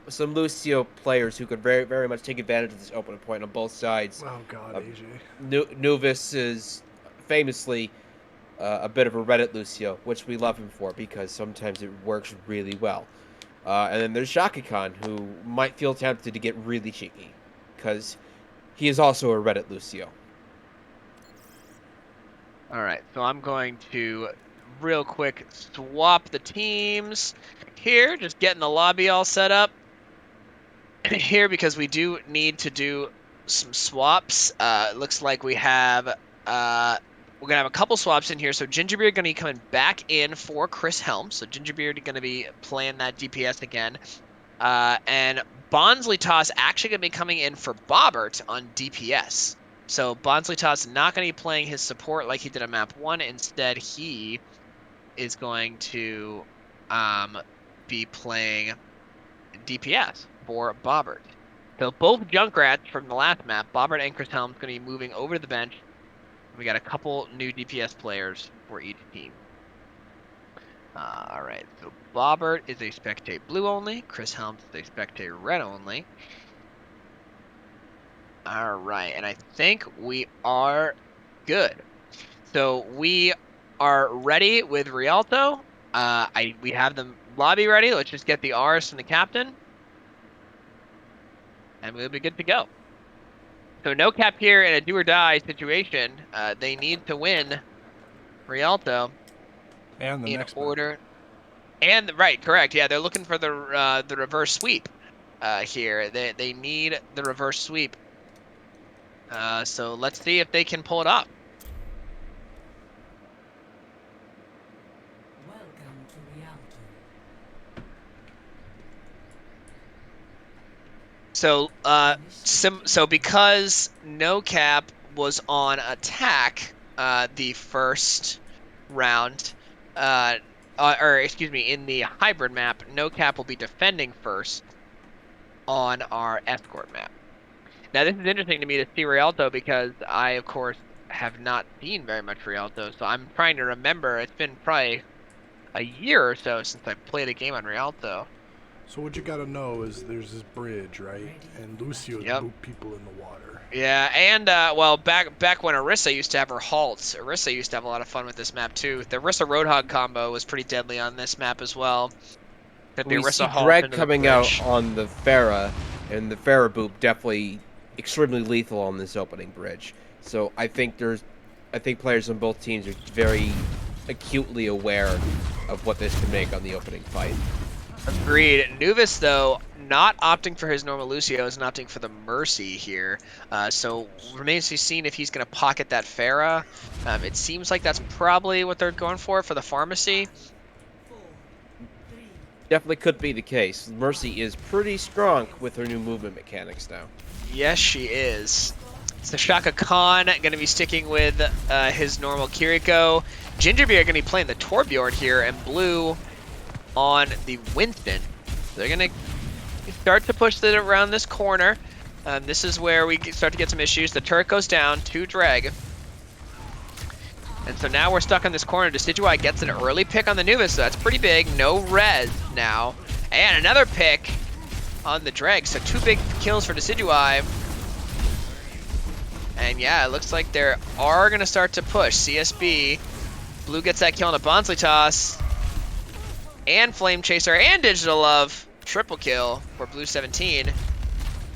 S2: some Lucio players who could very very much take advantage of this open point on both sides.
S3: Oh God, AJ.
S2: Nuvis is famously a bit of a Reddit Lucio, which we love him for because sometimes it works really well. And then there's Shaka Khan, who might feel tempted to get really cheeky, because he is also a Reddit Lucio.
S1: All right, so I'm going to real quick swap the teams here, just getting the lobby all set up here because we do need to do some swaps. It looks like we have we're gonna have a couple swaps in here. So Gingerbeard gonna be coming back in for Chris Helm. So Gingerbeard gonna be playing that DPS again, and Bonsley Toss actually gonna be coming in for Bobbert on DPS. So Bonsley Toss not gonna be playing his support like he did on map 1. Instead, he is going to be playing DPS for Bobbert. So both Junkrats from the last map, Bobbert and Chris Helm, going to be moving over to the bench. We got a couple new DPS players for each team. All right, so Bobbert is a Spectate Blue only. Chris Helm is a Spectate Red only. All right, and I think we are good. So we are ready with Rialto. We have the lobby ready. Let's just get the Rs from the captain, and we'll be good to go. So no cap here in a do or die situation. They need to win Rialto
S3: And the
S1: in
S3: next
S1: order. And right, correct. Yeah, they're looking for the reverse sweep here. They need the reverse sweep So let's see if they can pull it off.
S4: Welcome to reality.
S1: So because No Cap was on attack the first round, or excuse me, in the hybrid map, No Cap will be defending first on our escort map. Now this is interesting to me to see Rialto because I, of course, have not seen very much Rialto, so I'm trying to remember. It's been probably a year or so since I played a game on Rialto.
S3: So what you gotta know is there's this bridge, right? And Lucio's
S1: Yep.
S3: boot people in the water.
S1: Yeah, and well, back when Orisa used to have her halts, Orisa used to have a lot of fun with this map too. The Orisa Roadhog combo was pretty deadly on this map as well. That the
S2: We see
S1: Orisa halt
S2: Greg
S1: into the
S2: coming out
S1: bridge.
S2: on the Pharah, and the Pharah boop definitely extremely lethal on this opening bridge. So I think players on both teams are very acutely aware of what this can make on the opening fight.
S1: Agreed. Nuvis, though, not opting for his normal Lucio, is opting for the Mercy here. So remains to be seen if he's going to pocket that Pharah. It seems like that's probably what they're going for the pharmacy.
S4: 4, 3,
S2: Definitely could be the case. Mercy is pretty strong with her new movement mechanics now.
S1: Yes, she is. So Shaka Khan going to be sticking with his normal Kiriko. Gingerbeard going to be playing the Torbjorn here, and Blue on the Winston. They're going to start to push it around this corner. This is where we start to get some issues. The turret goes down to Dreg. And so now we're stuck on this corner. Decidueye gets an early pick on the Nuvis, so that's pretty big. No res now. And another pick on the Dreg. So 2 big kills for Decidueye. And yeah, it looks like they are going to start to push. CSB. Blue gets that kill on a Bonsley toss. And Flame Chaser and Digital Love. Triple kill for Blue 17.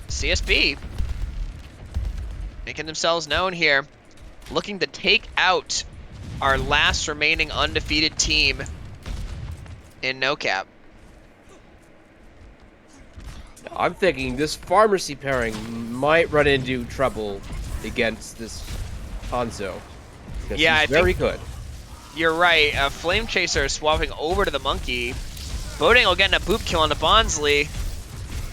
S1: CSB making themselves known here. Looking to take out our last remaining undefeated team in No Cap.
S2: I'm thinking this pharmacy pairing might run into trouble against this Hanzo. Because
S1: Yeah,
S2: he's
S1: I
S2: very good.
S1: You're right. Flame Chaser swapping over to the Monkey. Bodangle getting a boop kill on the Bonsley.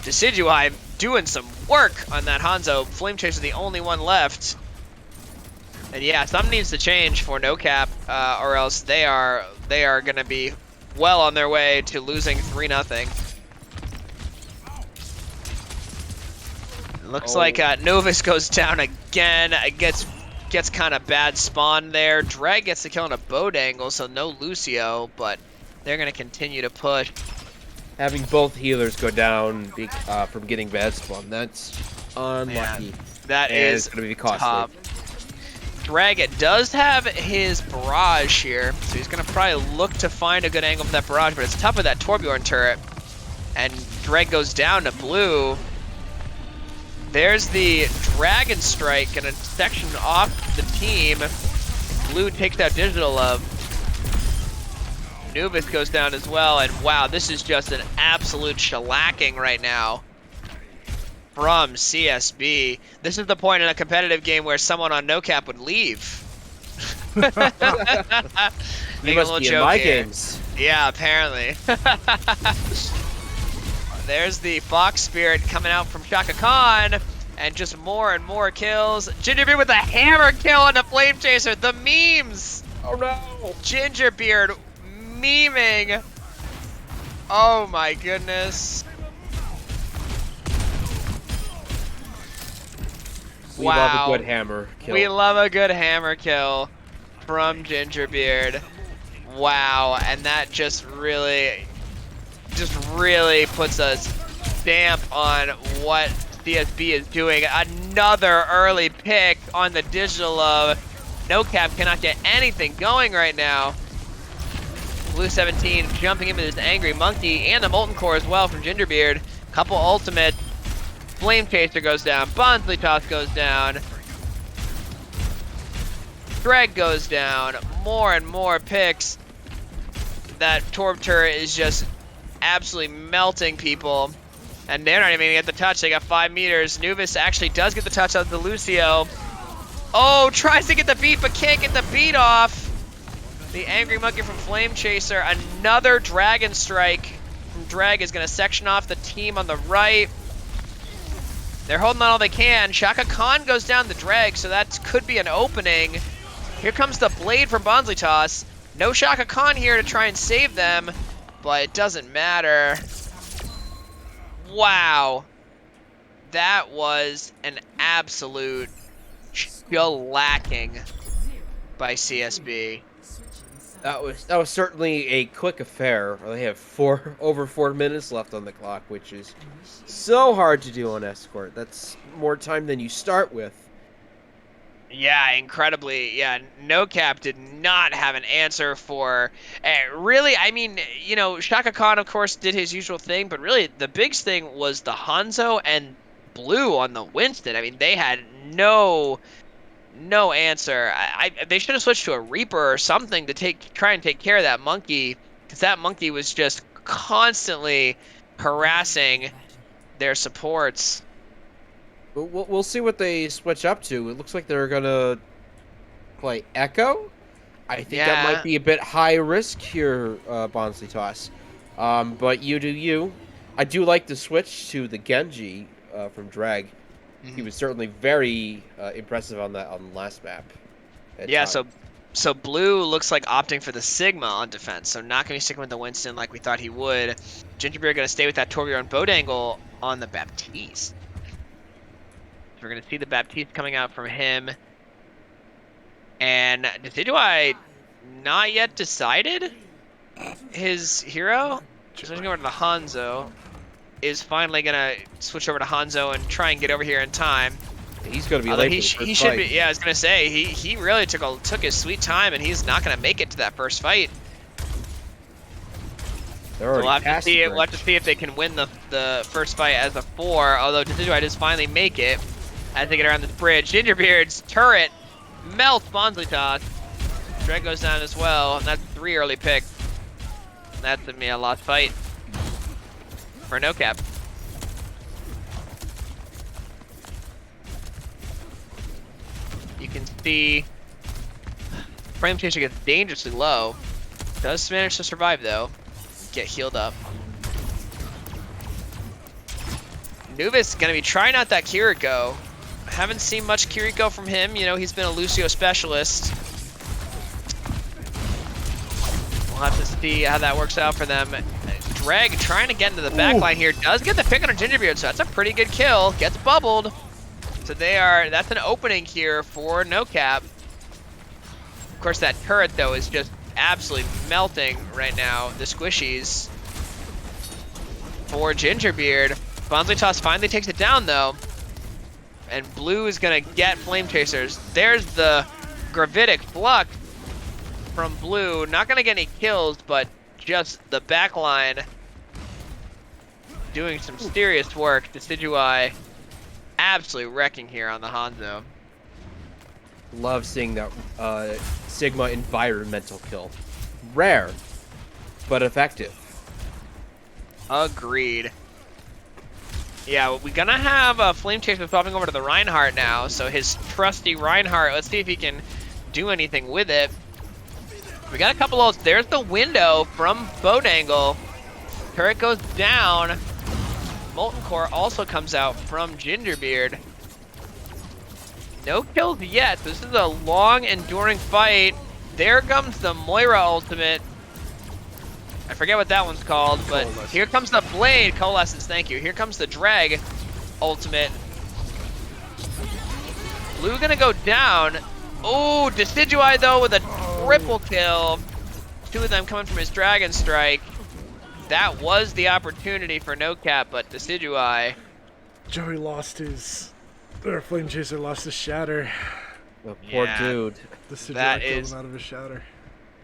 S1: Decidueye doing some work on that Hanzo. Flame Chaser the only one left. And yeah, something needs to change for No Cap, or else they are going to be well on their way to losing 3-0. Looks like Novus goes down again. Gets kind of bad spawn there. Dreg gets the kill on a Bodangle, so no Lucio, but they're going to continue to push.
S2: Having both healers go down from getting bad spawn, that's unlucky.
S1: Yeah, that
S2: and
S1: is
S2: going to be costly.
S1: tough. Drag does have his barrage here, so he's going to probably look to find a good angle for that barrage, but it's tough with that Torbjorn turret. And Dreg goes down to Blue. There's the Dragon Strike, going to section off the team. Blue takes out Digital Love. Nuvis goes down as well, and wow, this is just an absolute shellacking right now from CSB. This is the point in a competitive game where someone on No Cap would leave.
S2: You
S1: Make a
S2: must
S1: little
S2: be in
S1: joke
S2: my
S1: here.
S2: games.
S1: Yeah, apparently. There's the Fox Spirit coming out from Shaka Khan, and just more and more kills. Gingerbeard with a hammer kill on the Flame Chaser. The memes.
S2: Oh no!
S1: Gingerbeard memeing. Oh my goodness.
S2: We love a good hammer kill.
S1: We love a good hammer kill from Gingerbeard. Wow, and that just really puts a stamp on what CSB is doing. Another early pick on the Digital Love. No Cap cannot get anything going right now. Blue 17 jumping in with his Angry Monkey and the Molten Core as well from Gingerbeard. Couple ultimates. Flame Chaser goes down. Bonsley Toss goes down. Dreg goes down. More and more picks. That Torb turret is just absolutely melting people. And they're not even gonna get the touch. They got 5 meters. Nuvis actually does get the touch on the Lucio. Oh, tries to get the beat, but can't get the beat off. The Angry Monkey from Flame Chaser. Another Dragon Strike from Drag is gonna section off the team on the right. They're holding on all they can. Shaka Khan goes down the drag, so that could be an opening. Here comes the blade from Bonsley Toss. No Shaka Khan here to try and save them, but it doesn't matter. Wow. That was an absolute shellacking by CSB.
S2: That was certainly a quick affair. They have over 4 minutes left on the clock, which is so hard to do on Escort. That's more time than you start with.
S1: Yeah, incredibly. Yeah, No Cap did not have an answer for. Really, I mean, you know, Shaka Khan, of course, did his usual thing, but really the biggest thing was the Hanzo and Blue on the Winston. I mean, they had no answer. They should have switched to a Reaper or something to try and take care of that monkey, because that monkey was just constantly harassing their supports.
S2: We'll see what they switch up to. It looks like they're gonna play Echo. I think that might be a bit high risk here, Bonsley Toss. But you do you. I do like the switch to the Genji from Drag. He was certainly very impressive on the last map.
S1: Yeah, so Blue looks like opting for the Sigma on defense, so not going to be sticking with the Winston like we thought he would. Gingerbeard going to stay with that Torbjorn boat angle on the Baptiste. We're going to see the Baptiste coming out from him. And Decidueye not yet decided his hero. Switching over to the Hanzo. Is finally going to switch over to Hanzo and try and get over here in time.
S2: He's going to be late for the first fight.
S1: Yeah, I was going to say, he really took his sweet time, and he's not going to make it to that first fight. We'll have to see if they can win the first fight as a 4, although Decidueye does finally make it as they get around this bridge. Gingerbeard's turret melts Bonsley Toss. Dreg goes down as well, and that's 3 early picks. That's going to be a lost fight for No Cap. You can see Flame Chaser gets dangerously low. Does manage to survive though. Get healed up. Nuvis gonna be trying out that Kiriko. Haven't seen much Kiriko from him. You know, he's been a Lucio specialist. We'll have to see how that works out for them. Dreg trying to get into the backline here. Does get the pick on a Gingerbeard, so that's a pretty good kill. Gets bubbled. So that's an opening here for No Cap. Of course, that turret, though, is just absolutely melting right now. The squishies for Gingerbeard. Bonsley Toss finally takes it down, though. And Blue is going to get Flame Chasers. There's the Gravitic Flux from Blue. Not going to get any kills, but just the backline doing some serious work. Decidueye absolutely wrecking here on the Hanzo.
S2: Love seeing that Sigma environmental kill. Rare, but effective.
S1: Agreed. Yeah, we're gonna have Flame Chaser popping over to the Reinhardt now, so his trusty Reinhardt, let's see if he can do anything with it. We got a couple ults. There's the window from boat angle. Turret goes down. Molten Core also comes out from Gingerbeard. No kills yet. This is a long, enduring fight. There comes the Moira ultimate. I forget what that one's called, but here comes the Blade. Coalescence, thank you. Here comes the Drag ultimate. Blue gonna go down. Oh, Decidueye, though, with a triple kill. 2 of them coming from his Dragon Strike. That was the opportunity for No Cap, but Decidueye.
S3: Joey lost his... Or Flame Chaser lost his Shatter.
S2: The poor dude.
S3: Decidueye killed him out of his Shatter.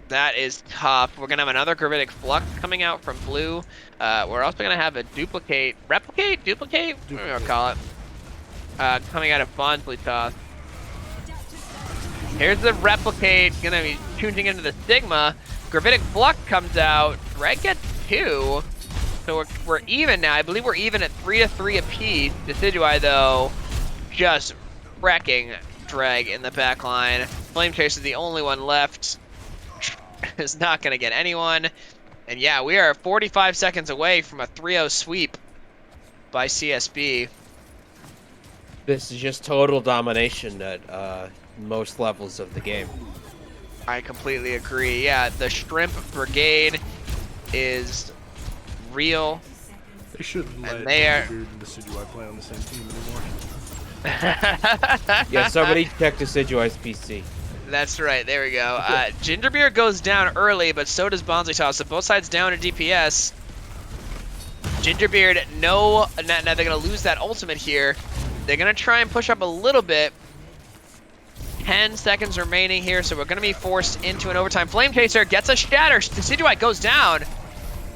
S1: That is tough. We're going to have another Gravitic Flux coming out from Blue. We're also going to have a Replicate? What do we call it? Coming out of Bonsley Toss. Here's the Replicate, going to be tuning into the Sigma. Gravitic Flux comes out. Dreg gets 2. So we're even now. I believe we're even at 3-3 apiece. Decidueye, though, just wrecking Drag in the back line. Flame Chase is the only one left. Is not going to get anyone. And yeah, we are 45 seconds away from a 3-0 sweep by CSB.
S2: This is just total domination at most levels of the game.
S1: I completely agree. Yeah, the Shrimp Brigade is real.
S3: They shouldn't let
S1: they are-
S3: Beard and Decidueye play on the same team anymore.
S2: Yeah, somebody check Decidueye's PC.
S1: That's right. There we go. Gingerbeard goes down early, but so does Bonzi Toss. So both sides down in DPS. Gingerbeard, no. Now they're going to lose that ultimate here. They're going to try and push up a little bit. 10 seconds remaining here, so we're going to be forced into an overtime. Flame Chaser gets a shatter. Decidueye goes down.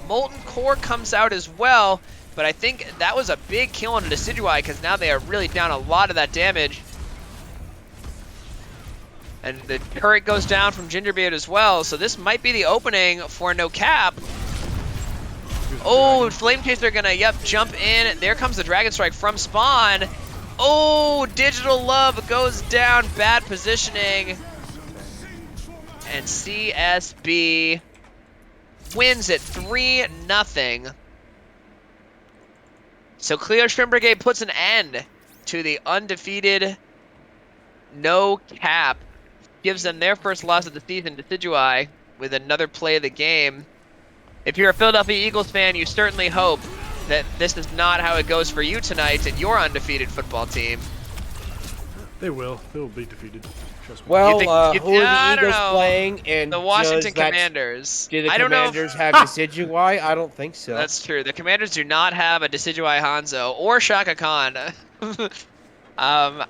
S1: Molten Core comes out as well, but I think that was a big kill on Decidueye because now they are really down a lot of that damage. And the turret goes down from Gingerbeard as well, so this might be the opening for No Cap. Oh, Flame Chaser gonna, jump in. There comes the Dragon Strike from Spawn. Oh, Digital Love goes down, bad positioning. And CSB wins it 3-0. So Clios Shrimp Brigade puts an end to the undefeated No Cap. Gives them their first loss of the season, Decidueye, with another play of the game. If you're a Philadelphia Eagles fan, you certainly hope that this is not how it goes for you tonight and your undefeated football team.
S3: They will. They will be defeated. Trust me.
S2: Well,
S1: think-
S2: who
S1: I
S2: are the
S1: don't
S2: Eagles
S1: know.
S2: playing? And
S1: The Washington
S2: does that-
S1: Commanders.
S2: Do the
S1: I don't know.
S2: Commanders have Decidueye? I don't think so.
S1: That's true. The Commanders do not have a Decidueye Hanzo or Shaka Khan. And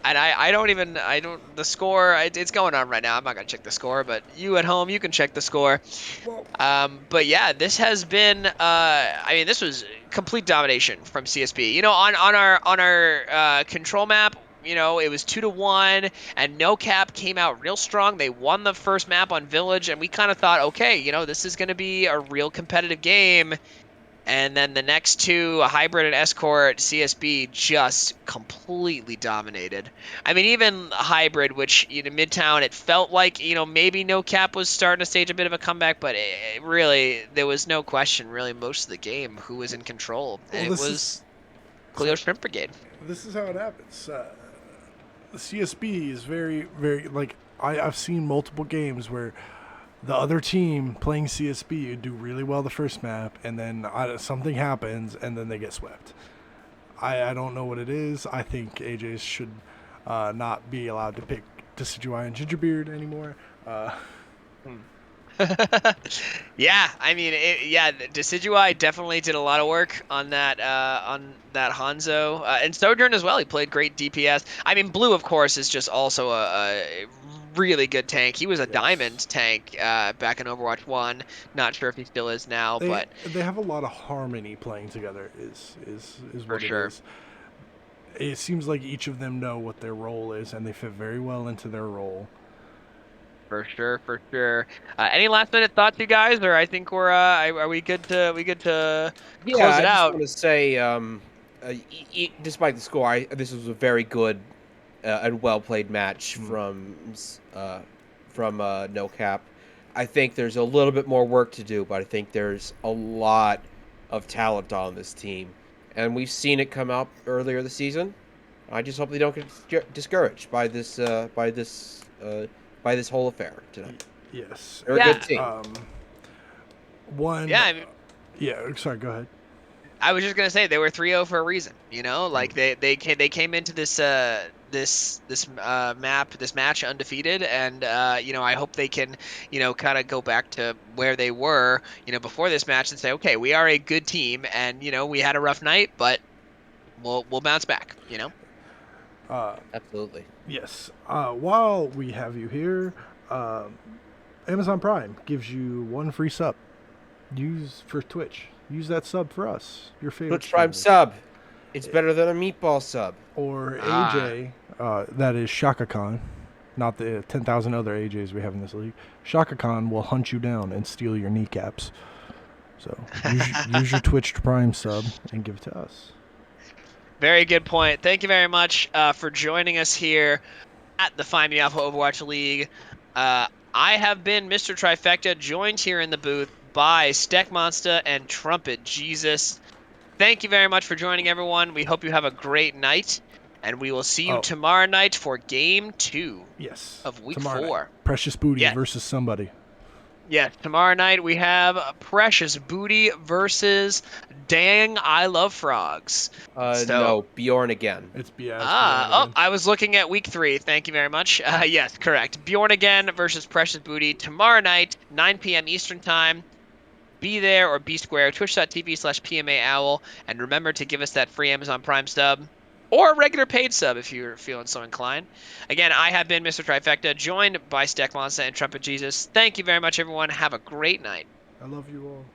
S1: the score, it's going on right now. I'm not going to check the score, but you at home, you can check the score. But yeah, this has been, this was complete domination from CSB. You know, on our control map, you know, it was 2-1, and No Cap came out real strong. They won the first map on Village, and we kind of thought, okay, you know, this is going to be a real competitive game. And then the next two, Hybrid and Escort, CSB just completely dominated. I mean, even Hybrid, which, you know, Midtown, it felt like, you know, maybe No Cap was starting to stage a bit of a comeback, but really, there was no question, really, most of the game, who was in control. And it was Clio Shrimp Brigade.
S3: This is how it happens. The CSB is very, very, like, I've seen multiple games where the other team playing CSB do really well the first map, and then something happens, and then they get swept. I don't know what it is. I think AJs should not be allowed to pick Decidueye and Gingerbeard anymore.
S1: Yeah, I mean, Decidueye definitely did a lot of work on that Hanzo, and Sojourn as well. He played great DPS. I mean, Blue, of course, is just also a really good tank. He was a diamond tank back in Overwatch 1. Not sure if he still is now, but
S3: they have a lot of harmony playing together. Is
S1: For
S3: what
S1: sure.
S3: it is. It seems like each of them know what their role is, and they fit very well into their role.
S1: For sure. Any last minute thoughts, you guys, or I think are we good to
S2: Yeah,
S1: close
S2: I
S1: it
S2: just
S1: out?
S2: want to say, despite the score, this was a very good and well played match from No Cap. I think there's a little bit more work to do, but I think there's a lot of talent on this team, and we've seen it come out earlier this season. I just hope they don't get discouraged by this whole affair tonight.
S3: Yes.
S2: They're a good team.
S3: One.
S1: Yeah, I mean,
S3: Yeah. Sorry. Go ahead.
S1: I was just gonna say they were 3-0 for a reason. You know, like they came into this match undefeated, and you know, I hope they can, you know, kind of go back to where they were, you know, before this match and say, okay, we are a good team, and you know, we had a rough night, but we'll bounce back. You know.
S2: Absolutely.
S3: Yes. While we have you here, Amazon Prime gives you one free sub. Use for Twitch. Use that sub for us. Your favorite
S2: Twitch Prime
S3: streamers.
S2: sub. It's better than a meatball sub.
S3: Or AJ. That is Shaka Khan, not the 10,000 other AJs we have in this league. Shaka Khan will hunt you down and steal your kneecaps. So use your Twitch Prime sub and give it to us.
S1: Very good point. Thank you very much for joining us here at the Find Me Alpha Overwatch League. I have been Mr. Trifecta, joined here in the booth by Steck Monster and Trumpet Jesus. Thank you very much for joining, everyone. We hope you have a great night, and we will see you
S3: Oh.
S1: tomorrow night for Game 2
S3: Yes.
S1: of Week
S3: Tomorrow
S1: 4.
S3: night. Precious Booty
S1: Yes.
S3: versus somebody.
S1: Yes, tomorrow night we have Precious Booty versus Dang I Love Frogs. So,
S2: No, Bjorn again.
S3: It's Beyond again.
S1: I was looking at week 3. Thank you very much. Yes, correct. Bjorn again versus Precious Booty tomorrow night, 9 p.m. Eastern Time. Be there or be square, twitch.tv/PMAOwl. And remember to give us that free Amazon Prime sub or a regular paid sub if you're feeling so inclined. Again, I have been Mr. Trifecta, joined by Steck Monster and Trumpet Jesus. Thank you very much, everyone. Have a great night.
S3: I love you all.